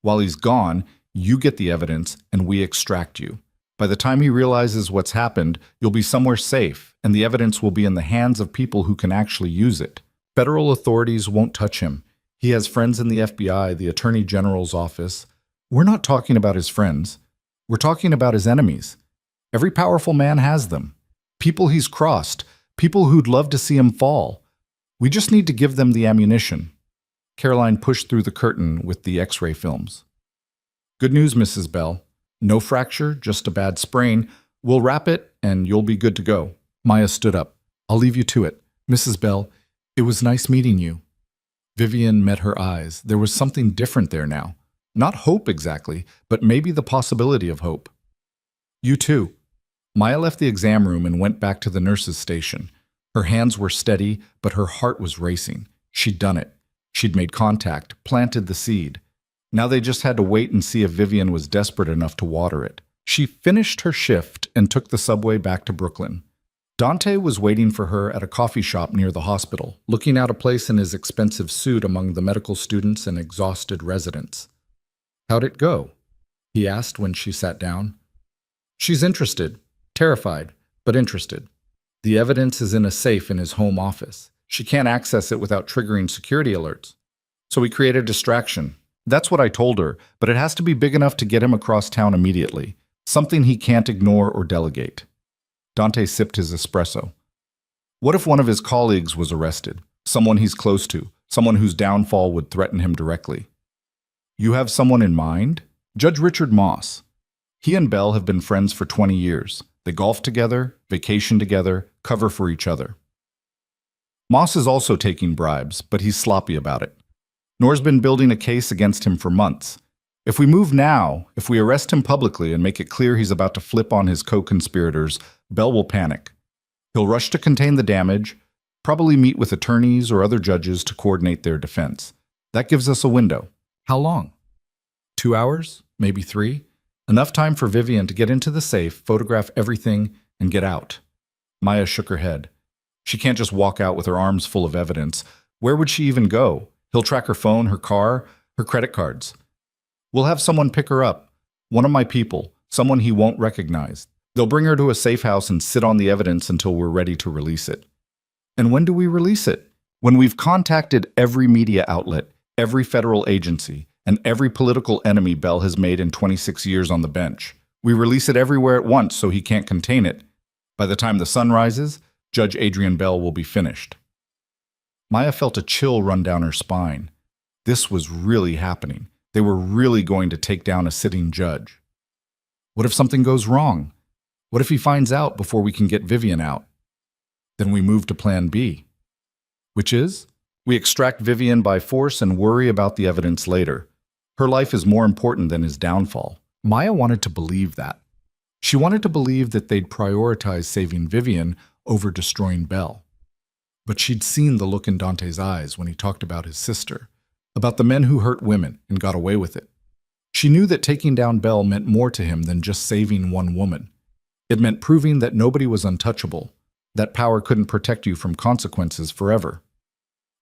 While he's gone, You get the evidence, and we extract you. By the time he realizes what's happened, you'll be somewhere safe, and the evidence will be in the hands of people who can actually use it. Federal authorities won't touch him. He has friends in the FBI, the Attorney General's office. We're not talking about his friends. We're talking about his enemies. Every powerful man has them. People he's crossed, people who'd love to see him fall. We just need to give them the ammunition. Caroline pushed through the curtain with the X-ray films. Good news, Mrs. Bell. No fracture, just a bad sprain. We'll wrap it, and you'll be good to go. Maya stood up. I'll leave you to it. Mrs. Bell, it was nice meeting you. Vivian met her eyes. There was something different there now. Not hope exactly, but maybe the possibility of hope. You too. Maya left the exam room and went back to the nurse's station. Her hands were steady, but her heart was racing. She'd done it. She'd made contact, planted the seed. Now they just had to wait and see if Vivian was desperate enough to water it. She finished her shift and took the subway back to Brooklyn. Dante was waiting for her at a coffee shop near the hospital, looking out a place in his expensive suit among the medical students and exhausted residents. How'd it go? He asked when she sat down. She's interested, terrified, but interested. The evidence is in a safe in his home office. She can't access it without triggering security alerts. So we create a distraction. That's what I told her, but it has to be big enough to get him across town immediately. Something he can't ignore or delegate. Dante sipped his espresso. What if one of his colleagues was arrested? Someone he's close to, someone whose downfall would threaten him directly. You have someone in mind? Judge Richard Moss. He and Bell have been friends for 20 years. They golf together, vacation together, cover for each other. Moss is also taking bribes, but he's sloppy about it. Noir's been building a case against him for months. If we move now, if we arrest him publicly and make it clear he's about to flip on his co-conspirators, Bell will panic. He'll rush to contain the damage, probably meet with attorneys or other judges to coordinate their defense. That gives us a window. How long? 2 hours? Maybe 3? Enough time for Vivian to get into the safe, photograph everything, and get out. Maya shook her head. She can't just walk out with her arms full of evidence. Where would she even go? He'll track her phone, her car, her credit cards. We'll have someone pick her up. One of my people, someone he won't recognize. They'll bring her to a safe house and sit on the evidence until we're ready to release it. And when do we release it? When we've contacted every media outlet, every federal agency, and every political enemy Bell has made in 26 years on the bench. We release it everywhere at once so he can't contain it. By the time the sun rises, Judge Adrian Bell will be finished. Maya felt a chill run down her spine. This was really happening. They were really going to take down a sitting judge. What if something goes wrong? What if he finds out before we can get Vivian out? Then we move to plan B. Which is? We extract Vivian by force and worry about the evidence later. Her life is more important than his downfall. Maya wanted to believe that. She wanted to believe that they'd prioritize saving Vivian over destroying Bell. But she'd seen the look in Dante's eyes when he talked about his sister, about the men who hurt women and got away with it. She knew that taking down Bell meant more to him than just saving one woman. It meant proving that nobody was untouchable, that power couldn't protect you from consequences forever.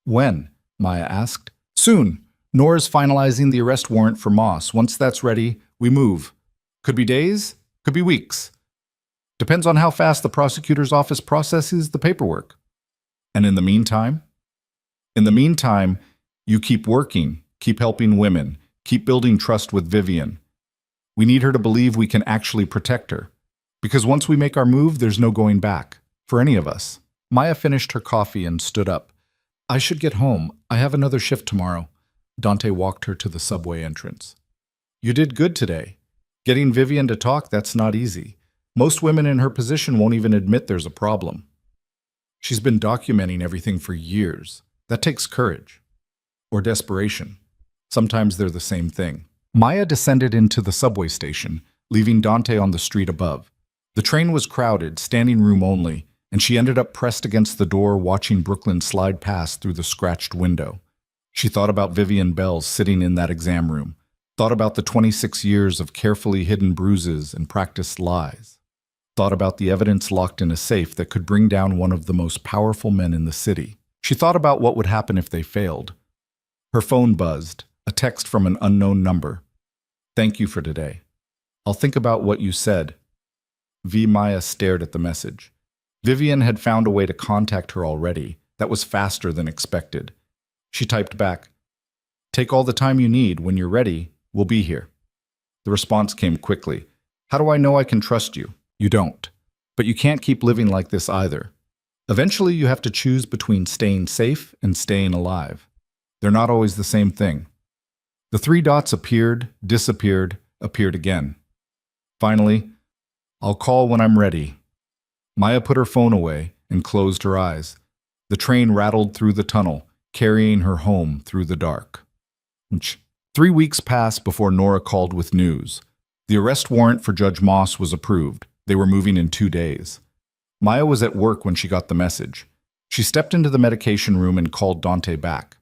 When? Maya asked. Soon. Noir's finalizing the arrest warrant for Moss. Once that's ready, we move. Could be days, could be weeks. Depends on how fast the prosecutor's office processes the paperwork. And in the meantime? In the meantime, you keep working, keep helping women, keep building trust with Vivian. We need her to believe we can actually protect her. Because once we make our move, there's no going back, for any of us. Maya finished her coffee and stood up. I should get home. I have another shift tomorrow. Dante walked her to the subway entrance. You did good today. Getting Vivian to talk, that's not easy. Most women in her position won't even admit there's a problem. She's been documenting everything for years. That takes courage. Or desperation. Sometimes they're the same thing. Maya descended into the subway station, leaving Dante on the street above. The train was crowded, standing room only, and she ended up pressed against the door watching Brooklyn slide past through the scratched window. She thought about Vivian Bell sitting in that exam room, thought about the 26 years of carefully hidden bruises and practiced lies, thought about the evidence locked in a safe that could bring down one of the most powerful men in the city. She thought about what would happen if they failed. Her phone buzzed, a text from an unknown number. Thank you for today. I'll think about what you said. Maya stared at the message. Vivian had found a way to contact her already. That was faster than expected. She typed back, "Take all the time you need. When you're ready, we'll be here." The response came quickly. "How do I know I can trust you?" "You don't. But you can't keep living like this either. Eventually, you have to choose between staying safe and staying alive. They're not always the same thing." The three dots appeared, disappeared, appeared again. Finally, "I'll call when I'm ready." Maya put her phone away and closed her eyes. The train rattled through the tunnel, carrying her home through the dark. 3 weeks passed before Nora called with news. The arrest warrant for Judge Moss was approved. They were moving in 2 days. Maya was at work when she got the message. She stepped into the medication room and called Dante back.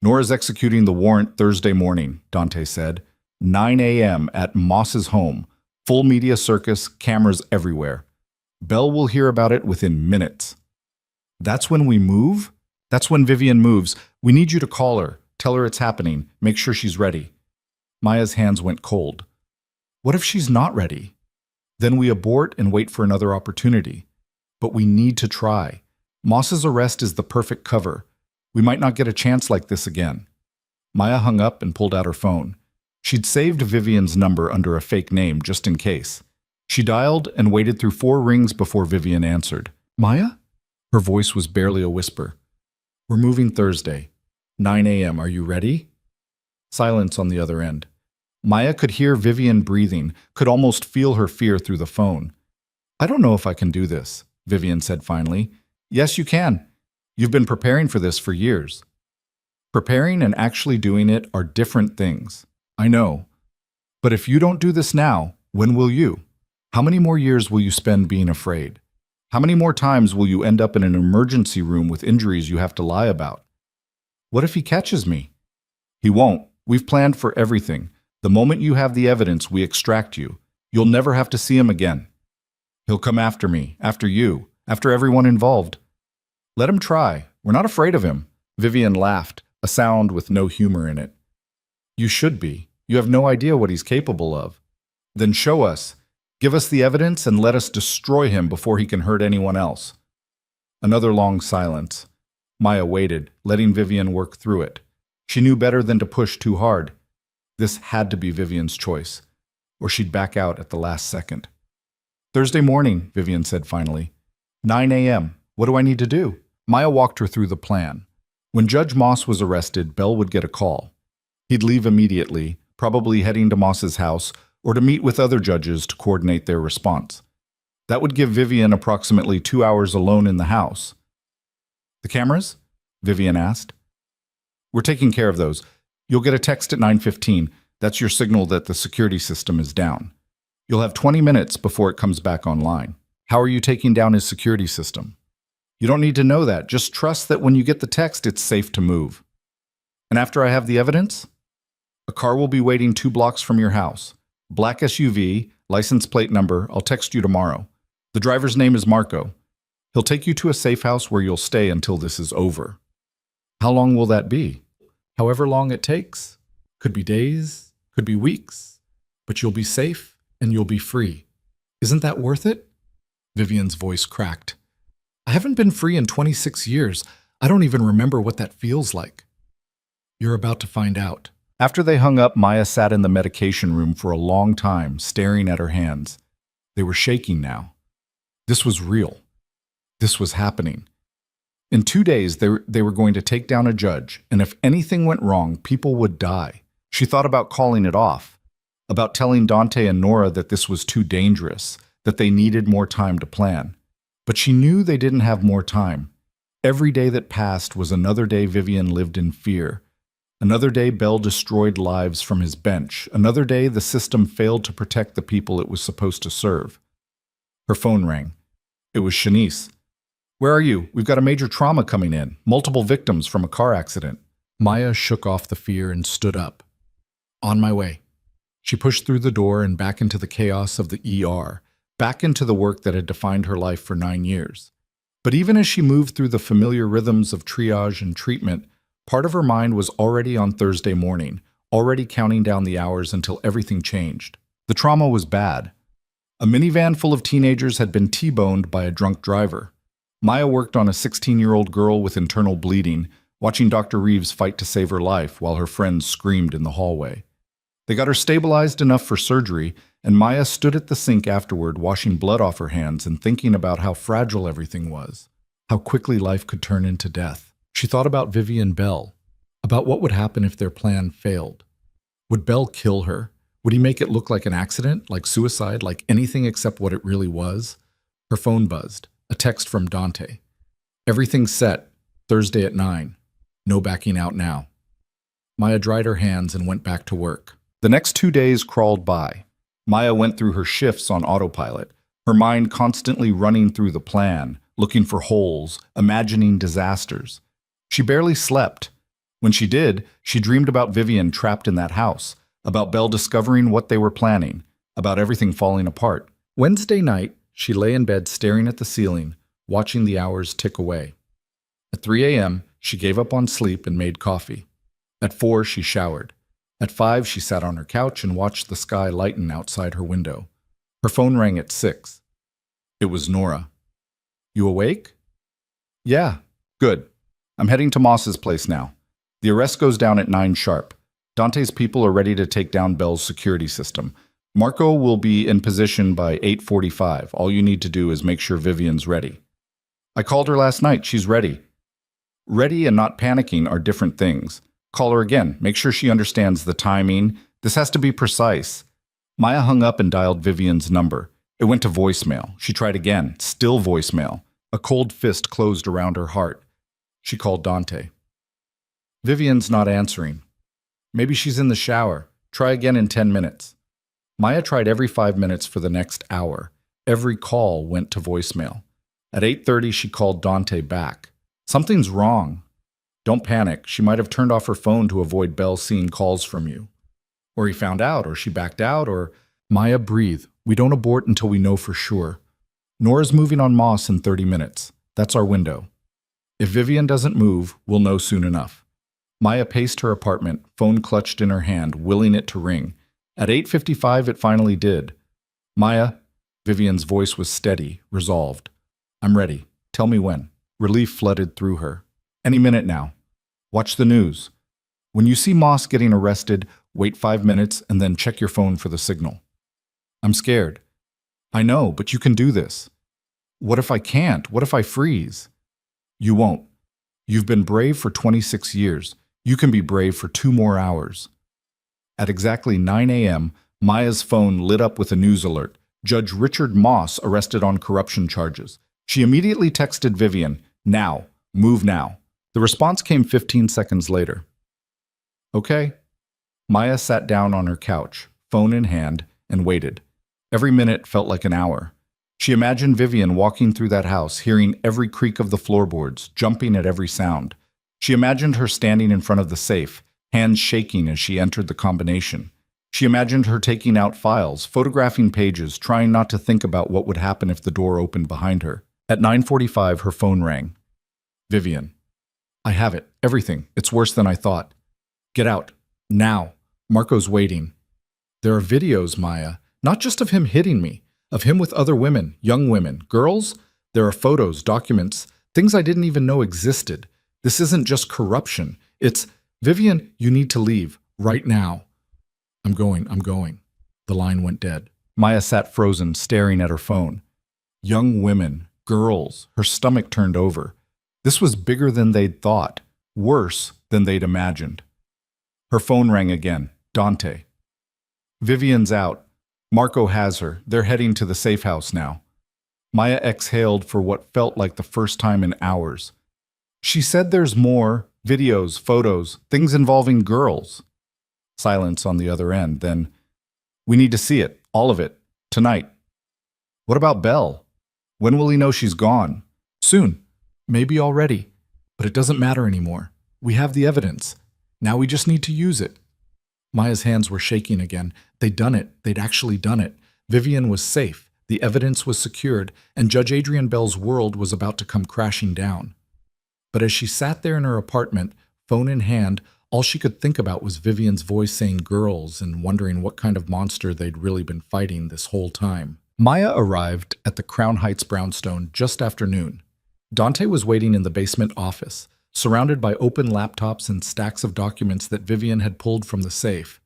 "Nora's executing the warrant Thursday morning," Dante said. 9 a.m. at Moss's home. Full media circus, cameras everywhere. Belle will hear about it within minutes. "That's when we move?" "That's when Vivian moves. We need you to call her. Tell her it's happening. Make sure she's ready." Maya's hands went cold. What if she's not ready? Then we abort and wait for another opportunity. But we need to try. Moss's arrest is the perfect cover. We might not get a chance like this again. Maya hung up and pulled out her phone. She'd saved Vivian's number under a fake name just in case. She dialed and waited through 4 rings before Vivian answered. "Maya?" Her voice was barely a whisper. "We're moving Thursday. 9 a.m. Are you ready?" Silence on the other end. Maya could hear Vivian breathing, could almost feel her fear through the phone. "I don't know if I can do this," Vivian said finally. "Yes, you can. You've been preparing for this for years." Preparing and actually doing it are different things. I know. But if you don't do this now, when will you? How many more years will you spend being afraid? How many more times will you end up in an emergency room with injuries you have to lie about? What if he catches me? He won't. We've planned for everything. The moment you have the evidence, we extract you. You'll never have to see him again. He'll come after me, after you, after everyone involved. Let him try. We're not afraid of him. Vivian laughed, a sound with no humor in it. You should be. You have no idea what he's capable of. Then show us. Give us the evidence and let us destroy him before he can hurt anyone else. Another long silence. Maya waited, letting Vivian work through it. She knew better than to push too hard. This had to be Vivian's choice, or she'd back out at the last second. "Thursday morning," Vivian said finally. 9 a.m. What do I need to do? Maya walked her through the plan. When Judge Moss was arrested, Belle would get a call. He'd leave immediately, probably heading to Moss's house, or to meet with other judges to coordinate their response. That would give Vivian approximately 2 hours alone in the house. "The cameras?" Vivian asked. "We're taking care of those. You'll get a text at 9:15. That's your signal that the security system is down. You'll have 20 minutes before it comes back online." "How are you taking down his security system?" "You don't need to know that. Just trust that when you get the text, it's safe to move." "And after I have the evidence?" "A car will be waiting 2 blocks from your house. Black SUV, license plate number. I'll text you tomorrow. The driver's name is Marco. He'll take you to a safe house where you'll stay until this is over." "How long will that be?" "However long it takes. Could be days, could be weeks. But you'll be safe and you'll be free. Isn't that worth it?" Vivian's voice cracked. "I haven't been free in 26 years. I don't even remember what that feels like." "You're about to find out." After they hung up, Maya sat in the medication room for a long time, staring at her hands. They were shaking now. This was real. This was happening. In 2 days, they were going to take down a judge, and if anything went wrong, people would die. She thought about calling it off, about telling Dante and Nora that this was too dangerous, that they needed more time to plan. But she knew they didn't have more time. Every day that passed was another day Vivian lived in fear. Another day Belle destroyed lives from his bench. Another day the system failed to protect the people it was supposed to serve. Her phone rang. It was Shanice. "Where are you? We've got a major trauma coming in. Multiple victims from a car accident." Maya shook off the fear and stood up. "On my way." She pushed through the door and back into the chaos of the ER, back into the work that had defined her life for 9 years. But even as she moved through the familiar rhythms of triage and treatment, part of her mind was already on Thursday morning, already counting down the hours until everything changed. The trauma was bad. A minivan full of teenagers had been T-boned by a drunk driver. Maya worked on a 16-year-old girl with internal bleeding, watching Dr. Reeves fight to save her life while her friends screamed in the hallway. They got her stabilized enough for surgery, and Maya stood at the sink afterward, washing blood off her hands and thinking about how fragile everything was, how quickly life could turn into death. She thought about Vivian Bell, about what would happen if their plan failed. Would Bell kill her? Would he make it look like an accident, like suicide, like anything except what it really was? Her phone buzzed. A text from Dante. Everything's set. Thursday at 9. No backing out now. Maya dried her hands and went back to work. The next 2 days crawled by. Maya went through her shifts on autopilot, her mind constantly running through the plan, looking for holes, imagining disasters. She barely slept. When she did, she dreamed about Vivian trapped in that house, about Belle discovering what they were planning, about everything falling apart. Wednesday night, she lay in bed staring at the ceiling, watching the hours tick away. At 3 a.m., she gave up on sleep and made coffee. At 4, she showered. At 5, she sat on her couch and watched the sky lighten outside her window. Her phone rang at 6. It was Nora. You awake? Yeah, good. I'm heading to Moss's place now. The arrest goes down at 9 sharp. Dante's people are ready to take down Belle's security system. Marco will be in position by 8:45. All you need to do is make sure Vivian's ready. I called her last night. She's ready. Ready and not panicking are different things. Call her again. Make sure she understands the timing. This has to be precise. Maya hung up and dialed Vivian's number. It went to voicemail. She tried again. Still voicemail. A cold fist closed around her heart. She called Dante. Vivian's not answering. Maybe she's in the shower. Try again in 10 minutes. Maya tried every 5 minutes for the next hour. Every call went to voicemail. At 8:30, she called Dante back. Something's wrong. Don't panic. She might have turned off her phone to avoid Belle seeing calls from you. Or he found out, or she backed out, or... Maya, breathe. We don't abort until we know for sure. Nora's moving on Moss in 30 minutes. That's our window. If Vivian doesn't move, we'll know soon enough. Maya paced her apartment, phone clutched in her hand, willing it to ring. At 8:55, it finally did. Maya, Vivian's voice was steady, resolved. I'm ready. Tell me when. Relief flooded through her. Any minute now. Watch the news. When you see Moss getting arrested, wait 5 minutes and then check your phone for the signal. I'm scared. I know, but you can do this. What if I can't? What if I freeze? You won't. You've been brave for 26 years. You can be brave for 2 more hours. At exactly 9 a.m., Maya's phone lit up with a news alert. Judge Richard Moss arrested on corruption charges. She immediately texted Vivian, now, move now. The response came 15 seconds later. Okay. Maya sat down on her couch, phone in hand, and waited. Every minute felt like an hour. She imagined Vivian walking through that house, hearing every creak of the floorboards, jumping at every sound. She imagined her standing in front of the safe, hands shaking as she entered the combination. She imagined her taking out files, photographing pages, trying not to think about what would happen if the door opened behind her. At 9:45, her phone rang. Vivian. I have it. Everything. It's worse than I thought. Get out. Now. Marco's waiting. There are videos, Maya. Not just of him hitting me. Of him with other women, young women, girls. There are photos, documents, things I didn't even know existed. This isn't just corruption. It's, Vivian, you need to leave. Right now. I'm going. The line went dead. Maya sat frozen, staring at her phone. Young women, girls. Her stomach turned over. This was bigger than they'd thought. Worse than they'd imagined. Her phone rang again. Dante. Vivian's out. Marco has her. They're heading to the safe house now. Maya exhaled for what felt like the first time in hours. She said there's more. Videos, photos, things involving girls. Silence on the other end. Then, we need to see it. All of it. Tonight. What about Belle? When will he know she's gone? Soon. Maybe already. But it doesn't matter anymore. We have the evidence. Now we just need to use it. Maya's hands were shaking again. They'd done it. They'd actually done it. Vivian was safe. The evidence was secured, and Judge Adrian Bell's world was about to come crashing down. But as she sat there in her apartment, phone in hand, All she could think about was Vivian's voice saying girls and wondering what kind of monster they'd really been fighting this whole time. Maya arrived at the Crown Heights brownstone just after noon. Dante was waiting in the basement office, surrounded by open laptops and stacks of documents that Vivian had pulled from the safe.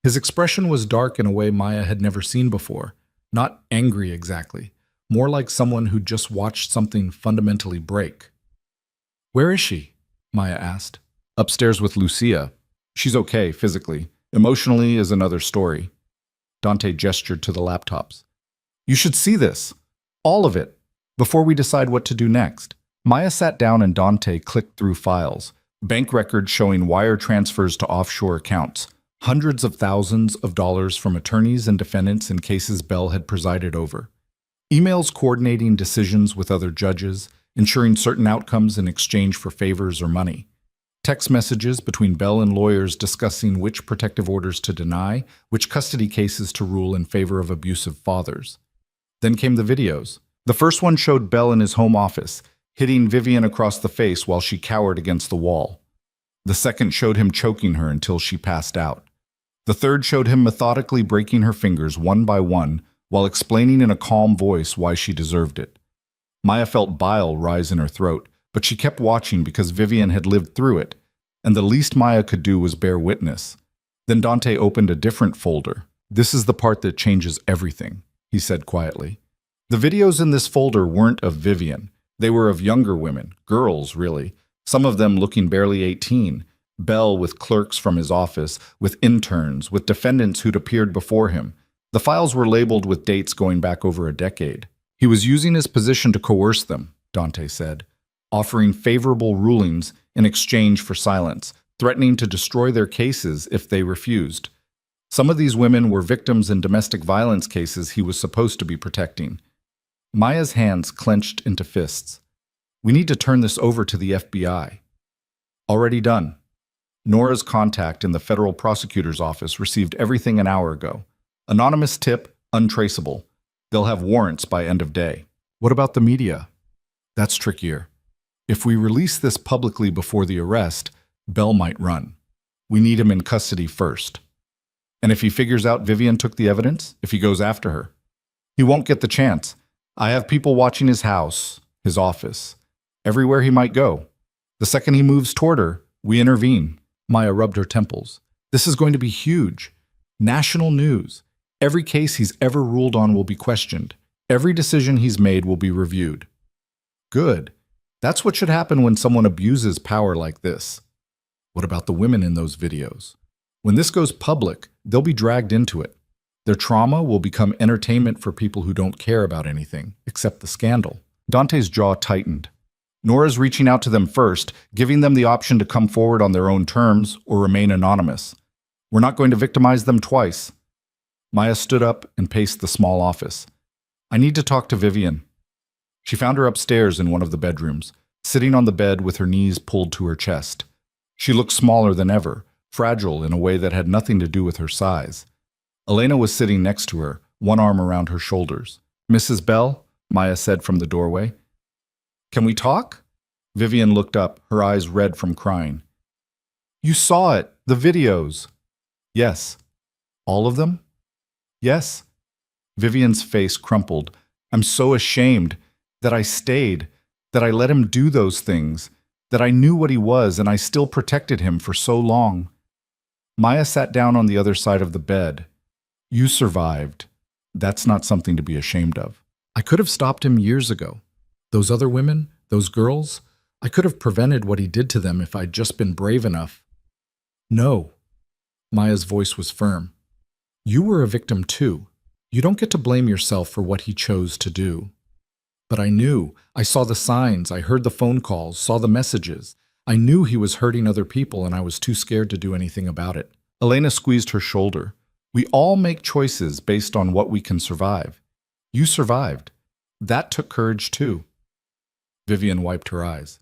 His expression was dark in a way Maya had never seen before. Not angry exactly, more like someone who just watched something fundamentally break. "Where is she?" Maya asked. "Upstairs with Lucia. She's okay physically. Emotionally is another story." Dante gestured to the laptops. "You should see this. All of it. Before we decide what to do next." Maya sat down and Dante clicked through files. Bank records showing wire transfers to offshore accounts. Hundreds of thousands of dollars from attorneys and defendants in cases Bell had presided over. Emails coordinating decisions with other judges, ensuring certain outcomes in exchange for favors or money. Text messages between Bell and lawyers discussing which protective orders to deny, which custody cases to rule in favor of abusive fathers. Then came the videos. The first one showed Bell in his home office, hitting Vivian across the face while she cowered against the wall. The second showed him choking her until she passed out. The third showed him methodically breaking her fingers one by one while explaining in a calm voice why she deserved it. Maya felt bile rise in her throat, but she kept watching because Vivian had lived through it, and the least Maya could do was bear witness. Then Dante opened a different folder. "This is the part that changes everything," he said quietly. The videos in this folder weren't of Vivian. They were of younger women, girls really, some of them looking barely 18. Bell with clerks from his office, with interns, with defendants who'd appeared before him. The files were labeled with dates going back over a decade. He was using his position to coerce them, Dante said, offering favorable rulings in exchange for silence, threatening to destroy their cases if they refused. Some of these women were victims in domestic violence cases he was supposed to be protecting. Maya's hands clenched into fists. "We need to turn this over to the FBI." "Already done." Nora's contact in the federal prosecutor's office received everything an hour ago. Anonymous tip, untraceable. They'll have warrants by end of day. What about the media? That's trickier. If we release this publicly before the arrest, Bell might run. We need him in custody first. And if he figures out Vivian took the evidence, if he goes after her, he won't get the chance. I have people watching his house, his office, everywhere he might go. The second he moves toward her, we intervene. Maya rubbed her temples. This is going to be huge. National news. Every case he's ever ruled on will be questioned. Every decision he's made will be reviewed. Good. That's what should happen when someone abuses power like this. What about the women in those videos? When this goes public, they'll be dragged into it. Their trauma will become entertainment for people who don't care about anything, except the scandal. Dante's jaw tightened. Nora's reaching out to them first, giving them the option to come forward on their own terms or remain anonymous. We're not going to victimize them twice. Maya stood up and paced the small office. "I need to talk to Vivian." She found her upstairs in one of the bedrooms, sitting on the bed with her knees pulled to her chest. She looked smaller than ever, fragile in a way that had nothing to do with her size. Elena was sitting next to her, one arm around her shoulders. "Mrs. Bell," Maya said from the doorway. "Can we talk?" Vivian looked up, her eyes red from crying. "You saw it, the videos." "Yes." "All of them?" "Yes." Vivian's face crumpled. "I'm so ashamed that I stayed, that I let him do those things, that I knew what he was and I still protected him for so long." Maya sat down on the other side of the bed. "You survived. That's not something to be ashamed of. I could have stopped him years ago. Those other women, those girls, I could have prevented what he did to them if I'd just been brave enough." "No." Maya's voice was firm. "You were a victim too. You don't get to blame yourself for what he chose to do. But I knew. I saw the signs. I heard the phone calls, saw the messages. I knew he was hurting other people and I was too scared to do anything about it." Elena squeezed her shoulder. "We all make choices based on what we can survive. You survived. That took courage too." Vivian wiped her eyes.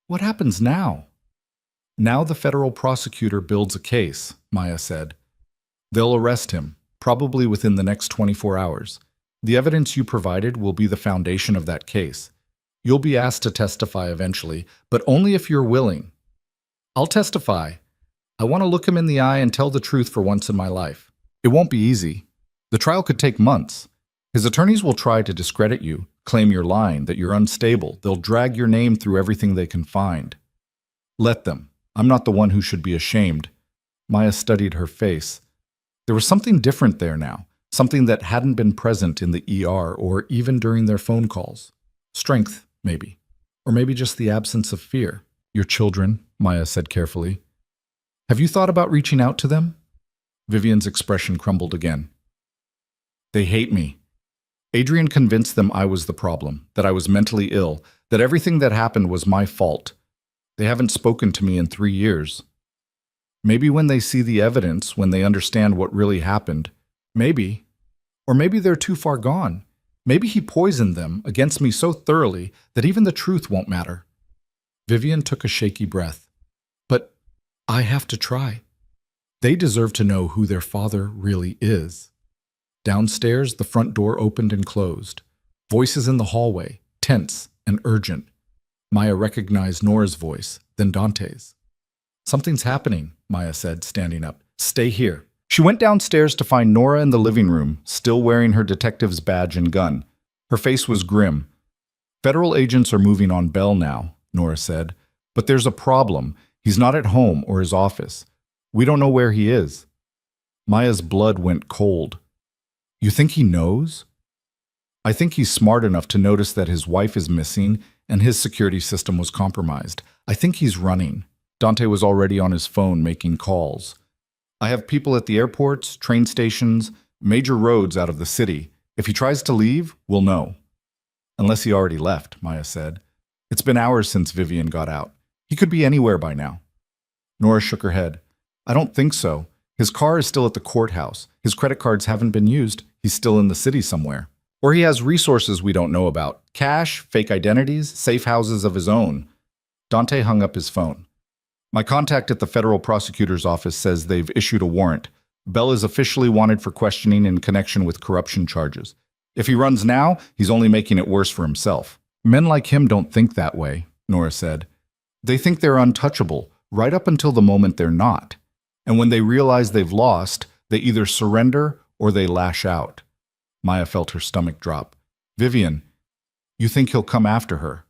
"What happens now?" "Now the federal prosecutor builds a case," Maya said. "They'll arrest him, probably within the next 24 hours. The evidence you provided will be the foundation of that case. You'll be asked to testify eventually, but only if you're willing." "I'll testify," I want to look him in the eye and tell the truth for once in my life. It won't be easy. The trial could take months. His attorneys will try to discredit you, claim you're lying, that you're unstable. They'll drag your name through everything they can find. Let them. I'm not the one who should be ashamed. Maya studied her face. There was something different there now, something that hadn't been present in the ER or even during their phone calls. Strength, maybe. Or maybe just the absence of fear. Your children, Maya said carefully. Have you thought about reaching out to them? Vivian's expression crumbled again. They hate me. Adrian convinced them I was the problem, that I was mentally ill, that everything that happened was my fault. They haven't spoken to me in 3 years. Maybe when they see the evidence, when they understand what really happened, maybe. Or maybe they're too far gone. Maybe he poisoned them against me so thoroughly that even the truth won't matter. Vivian took a shaky breath. But I have to try. They deserve to know who their father really is. Downstairs, the front door opened and closed. Voices in the hallway, tense and urgent. Maya recognized Nora's voice, then Dante's. Something's happening, Maya said, standing up. Stay here. She went downstairs to find Nora in the living room, still wearing her detective's badge and gun. Her face was grim. Federal agents are moving on Bell now, Nora said. But there's a problem. He's not at home or his office. We don't know where he is. Maya's blood went cold. You think he knows? I think he's smart enough to notice that his wife is missing and his security system was compromised. I think he's running. Dante was already on his phone making calls. I have people at the airports, train stations, major roads out of the city. If he tries to leave, we'll know. Unless he already left, Maya said. It's been hours since Vivian got out. He could be anywhere by now. Nora shook her head. I don't think so. His car is still at the courthouse. His credit cards haven't been used. He's still in the city somewhere. Or he has resources we don't know about. Cash, fake identities, safe houses of his own. Dante hung up his phone. My contact at the federal prosecutor's office says they've issued a warrant. Bell is officially wanted for questioning in connection with corruption charges. If he runs now, he's only making it worse for himself. Men like him don't think that way, Nora said. They think they're untouchable, right up until the moment they're not. And when they realize they've lost, they either surrender or they lash out. Maya felt her stomach drop. Vivian, you think he'll come after her?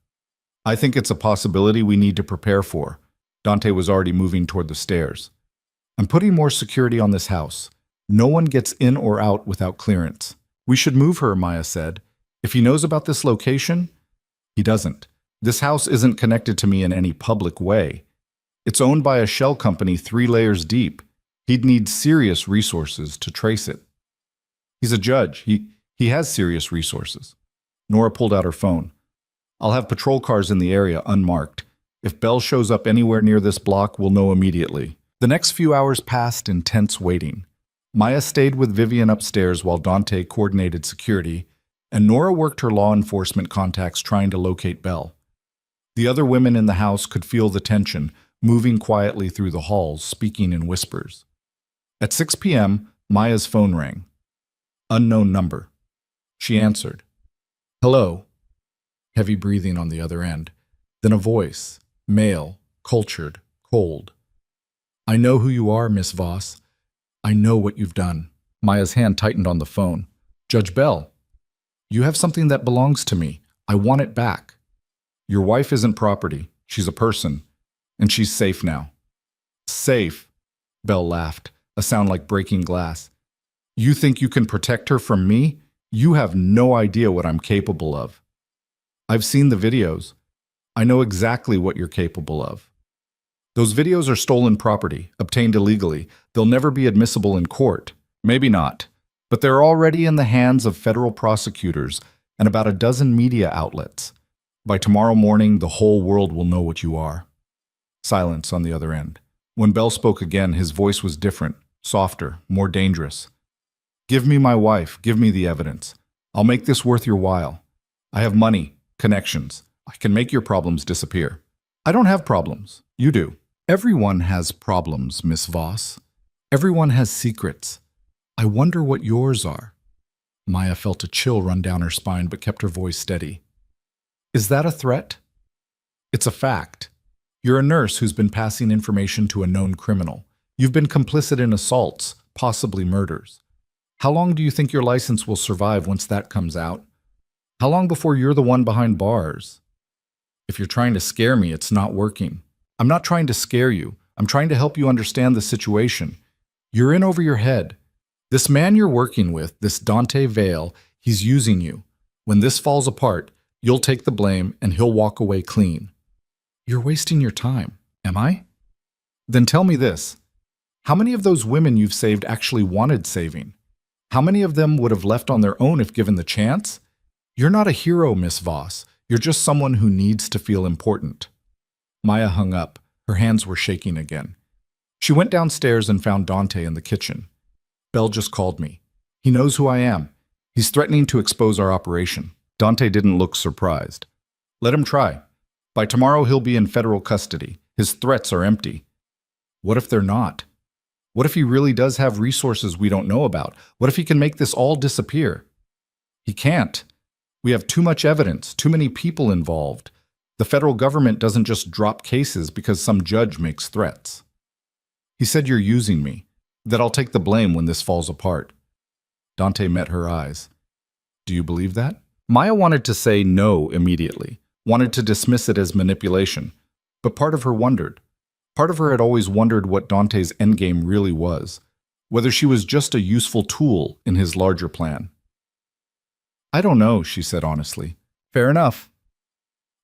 I think it's a possibility we need to prepare for. Dante was already moving toward the stairs. I'm putting more security on this house. No one gets in or out without clearance. We should move her, Maya said. If he knows about this location, he doesn't. This house isn't connected to me in any public way. It's owned by a shell company 3 layers deep. He'd need serious resources to trace it. He's a judge. He has serious resources. Nora pulled out her phone. I'll have patrol cars in the area unmarked. If Bell shows up anywhere near this block, we'll know immediately. The next few hours passed in tense waiting. Maya stayed with Vivian upstairs while Dante coordinated security, and Nora worked her law enforcement contacts trying to locate Bell. The other women in the house could feel the tension, moving quietly through the halls, speaking in whispers. At 6 p.m., Maya's phone rang. Unknown number. She answered. Hello. Heavy breathing on the other end. Then a voice, male, cultured, cold. I know who you are, Miss Voss. I know what you've done. Maya's hand tightened on the phone. Judge Bell, you have something that belongs to me. I want it back. Your wife isn't property. She's a person. And she's safe now. Safe? Bell laughed, a sound like breaking glass. You think you can protect her from me? You have no idea what I'm capable of. I've seen the videos. I know exactly what you're capable of. Those videos are stolen property, obtained illegally. They'll never be admissible in court. Maybe not. But they're already in the hands of federal prosecutors and about a dozen media outlets. By tomorrow morning, the whole world will know what you are. Silence on the other end. When Bell spoke again, his voice was different, softer, more dangerous. Give me my wife. Give me the evidence. I'll make this worth your while. I have money, connections. I can make your problems disappear. I don't have problems. You do. Everyone has problems, Miss Voss. Everyone has secrets. I wonder what yours are. Maya felt a chill run down her spine but kept her voice steady. Is that a threat? It's a fact. You're a nurse who's been passing information to a known criminal. You've been complicit in assaults, possibly murders. How long do you think your license will survive once that comes out? How long before you're the one behind bars? If you're trying to scare me, it's not working. I'm not trying to scare you. I'm trying to help you understand the situation. You're in over your head. This man you're working with, this Dante Vale, he's using you. When this falls apart, you'll take the blame and he'll walk away clean. You're wasting your time. Am I? Then tell me this. How many of those women you've saved actually wanted saving? How many of them would have left on their own if given the chance? You're not a hero, Miss Voss. You're just someone who needs to feel important. Maya hung up. Her hands were shaking again. She went downstairs and found Dante in the kitchen. Bell just called me. He knows who I am. He's threatening to expose our operation. Dante didn't look surprised. Let him try. By tomorrow he'll be in federal custody. His threats are empty. What if they're not? What if he really does have resources we don't know about? What if he can make this all disappear? He can't. We have too much evidence, too many people involved. The federal government doesn't just drop cases because some judge makes threats. He said you're using me, that I'll take the blame when this falls apart. Dante met her eyes. Do you believe that? Maya wanted to say no immediately, wanted to dismiss it as manipulation, but part of her wondered. Part of her had always wondered what Dante's endgame really was, whether she was just a useful tool in his larger plan. I don't know, she said honestly. Fair enough.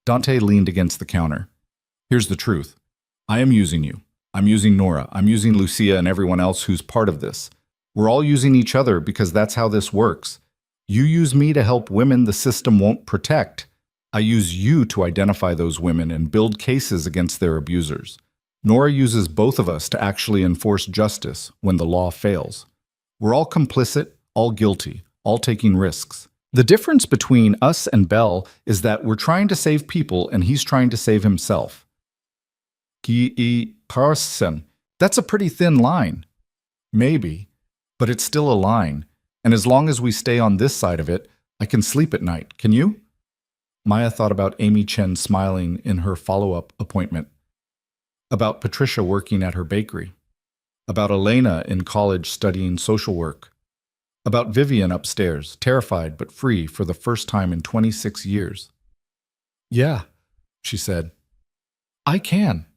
Dante leaned against the counter. Here's the truth. I am using you. I'm using Nora. I'm using Lucia and everyone else who's part of this. We're all using each other because that's how this works. You use me to help women the system won't protect. I use you to identify those women and build cases against their abusers. Nora uses both of us to actually enforce justice when the law fails. We're all complicit, all guilty, all taking risks. The difference between us and Bell is that we're trying to save people and he's trying to save himself. Person. That's a pretty thin line. Maybe, but it's still a line. And as long as we stay on this side of it, I can sleep at night. Can you? Maya thought about Amy Chen smiling in her follow-up appointment. About Patricia working at her bakery. About Elena in college studying social work. About Vivian upstairs, terrified but free for the first time in 26 years. Yeah, she said. I can.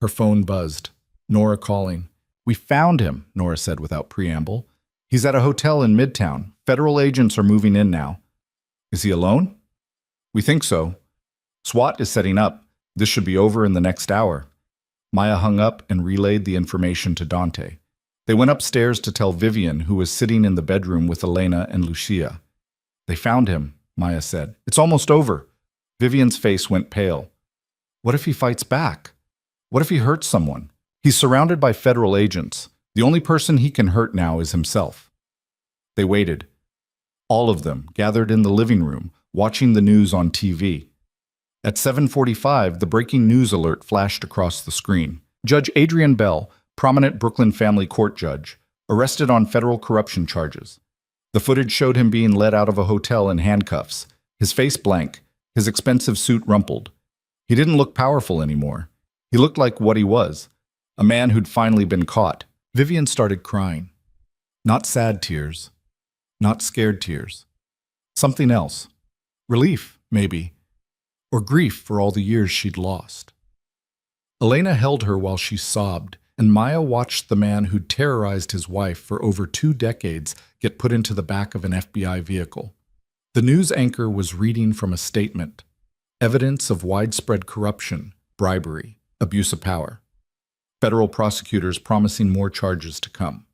Her phone buzzed. Nora calling. We found him, Nora said without preamble. He's at a hotel in Midtown. Federal agents are moving in now. Is he alone? We think so. SWAT is setting up. This should be over in the next hour. Maya hung up and relayed the information to Dante. They went upstairs to tell Vivian, who was sitting in the bedroom with Elena and Lucia. They found him, Maya said. It's almost over. Vivian's face went pale. What if he fights back? What if he hurts someone? He's surrounded by federal agents. The only person he can hurt now is himself. They waited. All of them gathered in the living room, watching the news on TV. At 7:45, the breaking news alert flashed across the screen. Judge Adrian Bell, prominent Brooklyn family court judge, arrested on federal corruption charges. The footage showed him being led out of a hotel in handcuffs, his face blank, his expensive suit rumpled. He didn't look powerful anymore. He looked like what he was, a man who'd finally been caught. Vivian started crying. Not sad tears, not scared tears. Something else. Relief, maybe. Or grief for all the years she'd lost. Elena held her while she sobbed, and Maya watched the man who'd terrorized his wife for over 2 decades get put into the back of an FBI vehicle. The news anchor was reading from a statement. Evidence of widespread corruption, bribery, abuse of power. Federal prosecutors promising more charges to come.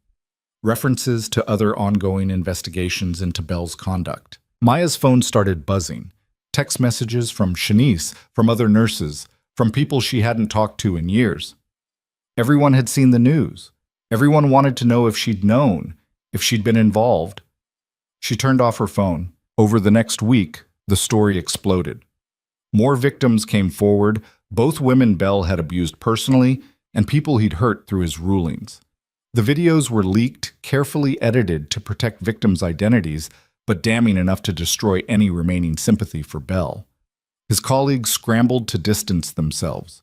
References to other ongoing investigations into Bell's conduct. Maya's phone started buzzing. Text messages from Shanice, from other nurses, from people she hadn't talked to in years. Everyone had seen the news. Everyone wanted to know if she'd known, if she'd been involved. She turned off her phone. Over the next week, the story exploded. More victims came forward, both women Bell had abused personally, and people he'd hurt through his rulings. The videos were leaked, carefully edited to protect victims' identities, but damning enough to destroy any remaining sympathy for Bell. His colleagues scrambled to distance themselves.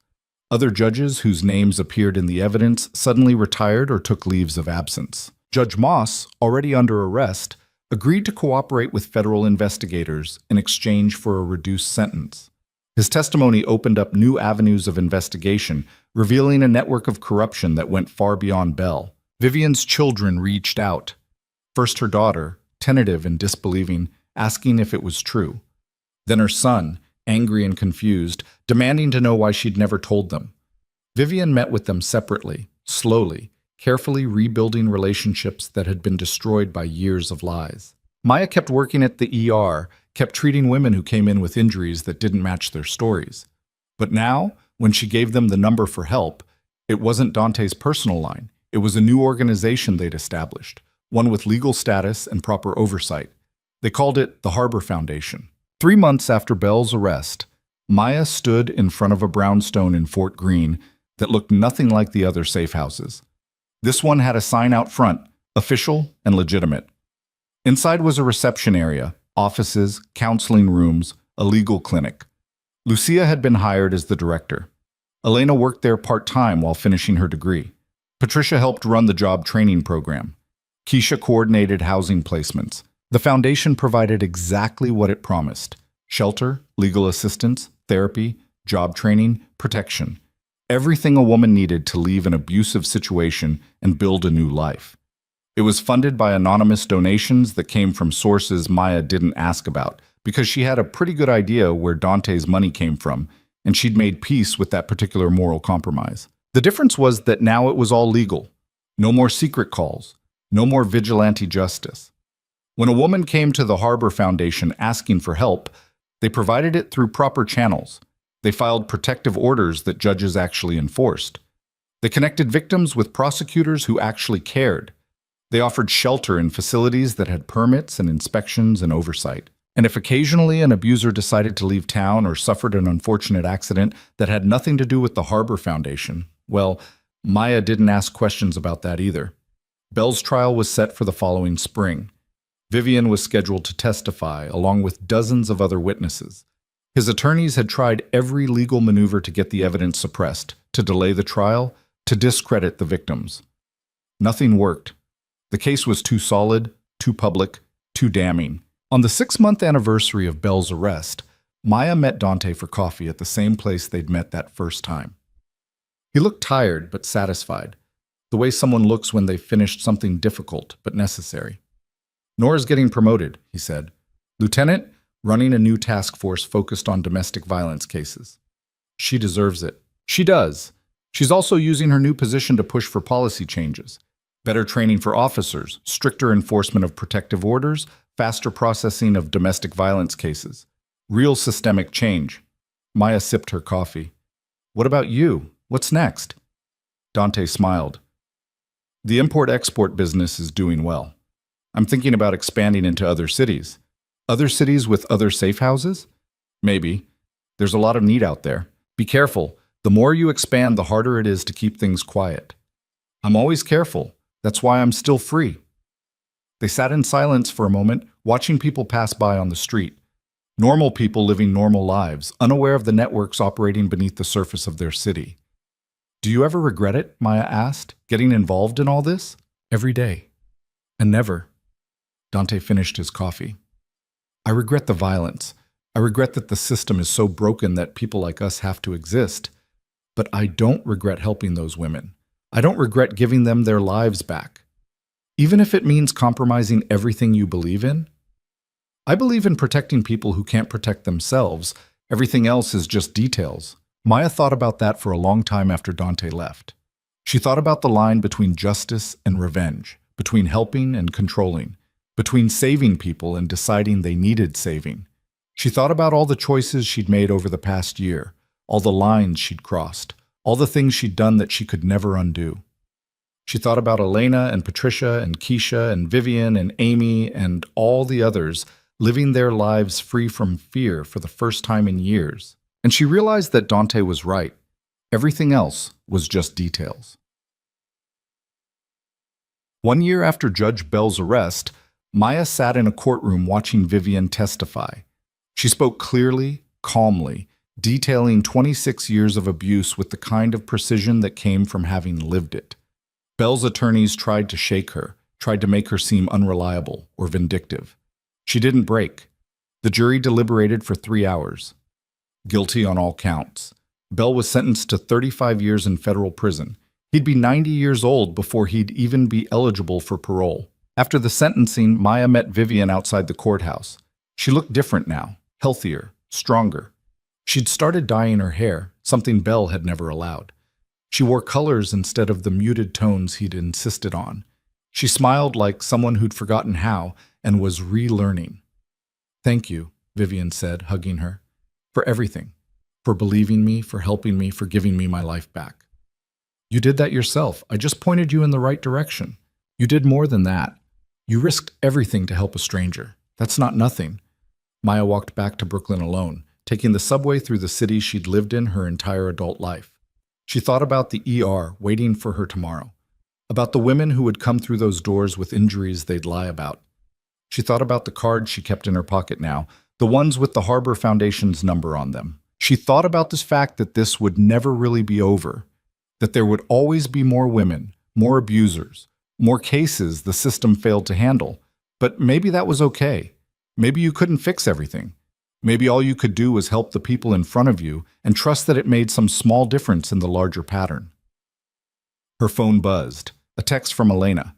Other judges whose names appeared in the evidence suddenly retired or took leaves of absence. Judge Moss, already under arrest, agreed to cooperate with federal investigators in exchange for a reduced sentence. His testimony opened up new avenues of investigation, revealing a network of corruption that went far beyond Bell. Vivian's children reached out. First her daughter, tentative and disbelieving, asking if it was true. Then her son, angry and confused, demanding to know why she'd never told them. Vivian met with them separately, slowly, carefully rebuilding relationships that had been destroyed by years of lies. Maya kept working at the ER, kept treating women who came in with injuries that didn't match their stories. But now, when she gave them the number for help, it wasn't Dante's personal line. It was a new organization they'd established, one with legal status and proper oversight. They called it the Harbor Foundation. 3 months after Bell's arrest, Maya stood in front of a brownstone in Fort Greene that looked nothing like the other safe houses. This one had a sign out front, official and legitimate. Inside was a reception area, offices, counseling rooms, a legal clinic. Lucia had been hired as the director. Elena worked there part-time while finishing her degree. Patricia helped run the job training program. Keisha coordinated housing placements. The foundation provided exactly what it promised: shelter, legal assistance, therapy, job training, protection. Everything a woman needed to leave an abusive situation and build a new life. It was funded by anonymous donations that came from sources Maya didn't ask about, because she had a pretty good idea where Dante's money came from, and she'd made peace with that particular moral compromise. The difference was that now it was all legal. No more secret calls. No more vigilante justice. When a woman came to the Harbor Foundation asking for help, they provided it through proper channels. They filed protective orders that judges actually enforced. They connected victims with prosecutors who actually cared. They offered shelter in facilities that had permits and inspections and oversight. And if occasionally an abuser decided to leave town or suffered an unfortunate accident that had nothing to do with the Harbor Foundation, well, Maya didn't ask questions about that either. Bell's trial was set for the following spring. Vivian was scheduled to testify, along with dozens of other witnesses. His attorneys had tried every legal maneuver to get the evidence suppressed, to delay the trial, to discredit the victims. Nothing worked. The case was too solid, too public, too damning. On the 6-month anniversary of Bell's arrest, Maya met Dante for coffee at the same place they'd met that first time. He looked tired but satisfied, the way someone looks when they've finished something difficult but necessary. "Noir's getting promoted," he said. "Lieutenant, running a new task force focused on domestic violence cases. She deserves it." "She does. She's also using her new position to push for policy changes. Better training for officers, stricter enforcement of protective orders, faster processing of domestic violence cases. Real systemic change." Maya sipped her coffee. "What about you? What's next?" Dante smiled. "The import-export business is doing well. I'm thinking about expanding into other cities. Other cities with other safe houses? Maybe. There's a lot of need out there. Be careful. The more you expand, the harder it is to keep things quiet." "I'm always careful. That's why I'm still free." They sat in silence for a moment, watching people pass by on the street. Normal people living normal lives, unaware of the networks operating beneath the surface of their city. "Do you ever regret it?" Maya asked, "getting involved in all this?" "Every day. And never." Dante finished his coffee. "I regret the violence. I regret that the system is so broken that people like us have to exist. But I don't regret helping those women. I don't regret giving them their lives back. Even if it means compromising everything you believe in. I believe in protecting people who can't protect themselves. Everything else is just details." Maya thought about that for a long time after Dante left. She thought about the line between justice and revenge, between helping and controlling, between saving people and deciding they needed saving. She thought about all the choices she'd made over the past year, all the lines she'd crossed, all the things she'd done that she could never undo. She thought about Elena and Patricia and Keisha and Vivian and Amy and all the others living their lives free from fear for the first time in years. And she realized that Dante was right. Everything else was just details. 1 year after Judge Bell's arrest, Maya sat in a courtroom watching Vivian testify. She spoke clearly, calmly, detailing 26 years of abuse with the kind of precision that came from having lived it. Belle's attorneys tried to shake her, tried to make her seem unreliable or vindictive. She didn't break. The jury deliberated for 3 hours. Guilty on all counts. Belle was sentenced to 35 years in federal prison. He'd be 90 years old before he'd even be eligible for parole. After the sentencing, Maya met Vivian outside the courthouse. She looked different now, healthier, stronger. She'd started dyeing her hair, something Belle had never allowed. She wore colors instead of the muted tones he'd insisted on. She smiled like someone who'd forgotten how and was relearning. "Thank you," Vivian said, hugging her, "for everything. For believing me, for helping me, for giving me my life back." "You did that yourself. I just pointed you in the right direction. You did more than that. You risked everything to help a stranger. That's not nothing." Maya walked back to Brooklyn alone, taking the subway through the city she'd lived in her entire adult life. She thought about the ER waiting for her tomorrow, about the women who would come through those doors with injuries they'd lie about. She thought about the cards she kept in her pocket now, the ones with the Harbor Foundation's number on them. She thought about this fact that this would never really be over, that there would always be more women, more abusers, more cases the system failed to handle. But maybe that was okay. Maybe you couldn't fix everything. Maybe all you could do was help the people in front of you and trust that it made some small difference in the larger pattern. Her phone buzzed. A text from Elena.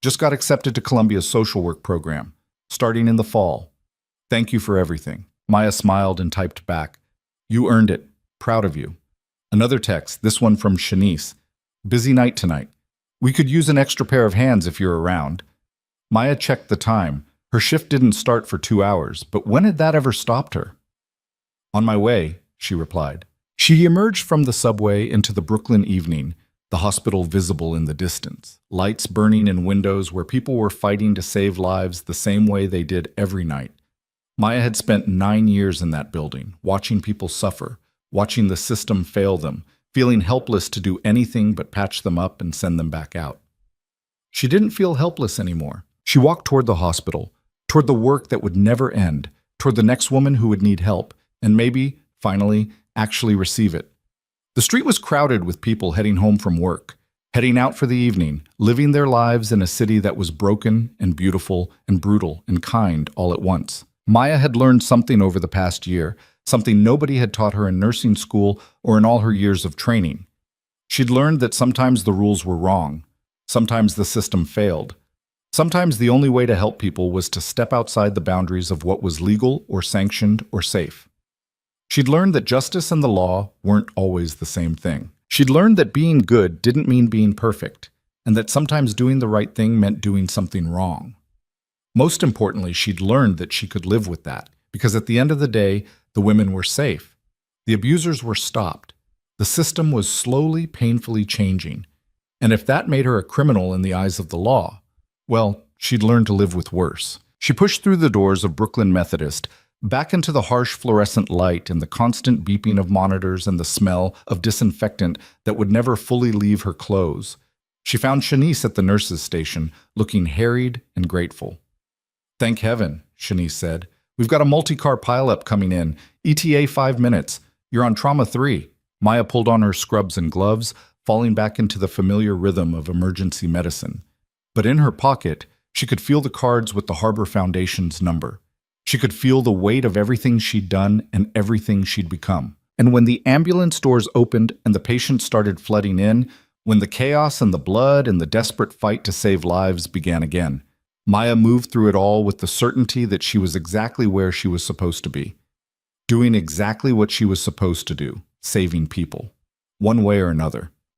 "Just got accepted to Columbia's social work program, starting in the fall. Thank you for everything." Maya smiled and typed back, "You earned it. Proud of you." Another text, this one from Shanice. "Busy night tonight. We could use an extra pair of hands if you're around." Maya checked the time. Her shift didn't start for 2 hours, but when had that ever stopped her? "On my way," she replied. She emerged from the subway into the Brooklyn evening, the hospital visible in the distance, lights burning in windows where people were fighting to save lives the same way they did every night. Maya had spent 9 years in that building, watching people suffer, watching the system fail them, feeling helpless to do anything but patch them up and send them back out. She didn't feel helpless anymore. She walked toward the hospital, toward the work that would never end, toward the next woman who would need help, and maybe, finally, actually receive it. The street was crowded with people heading home from work, heading out for the evening, living their lives in a city that was broken and beautiful and brutal and kind all at once. Maya had learned something over the past year, something nobody had taught her in nursing school or in all her years of training. She'd learned that sometimes the rules were wrong, sometimes the system failed. Sometimes the only way to help people was to step outside the boundaries of what was legal or sanctioned or safe. She'd learned that justice and the law weren't always the same thing. She'd learned that being good didn't mean being perfect, and that sometimes doing the right thing meant doing something wrong. Most importantly, she'd learned that she could live with that, because at the end of the day, the women were safe. The abusers were stopped. The system was slowly, painfully changing. And if that made her a criminal in the eyes of the law, well, she'd learned to live with worse. She pushed through the doors of Brooklyn Methodist, back into the harsh fluorescent light and the constant beeping of monitors and the smell of disinfectant that would never fully leave her clothes. She found Shanice at the nurse's station, looking harried and grateful. "Thank heaven," Shanice said. "We've got a multi-car pileup coming in. ETA 5 minutes. You're on trauma 3. Maya pulled on her scrubs and gloves, falling back into the familiar rhythm of emergency medicine. But in her pocket, she could feel the cards with the Harbor Foundation's number. She could feel the weight of everything she'd done and everything she'd become. And when the ambulance doors opened and the patients started flooding in, when the chaos and the blood and the desperate fight to save lives began again, Maya moved through it all with the certainty that she was exactly where she was supposed to be, doing exactly what she was supposed to do, saving people, one way or another.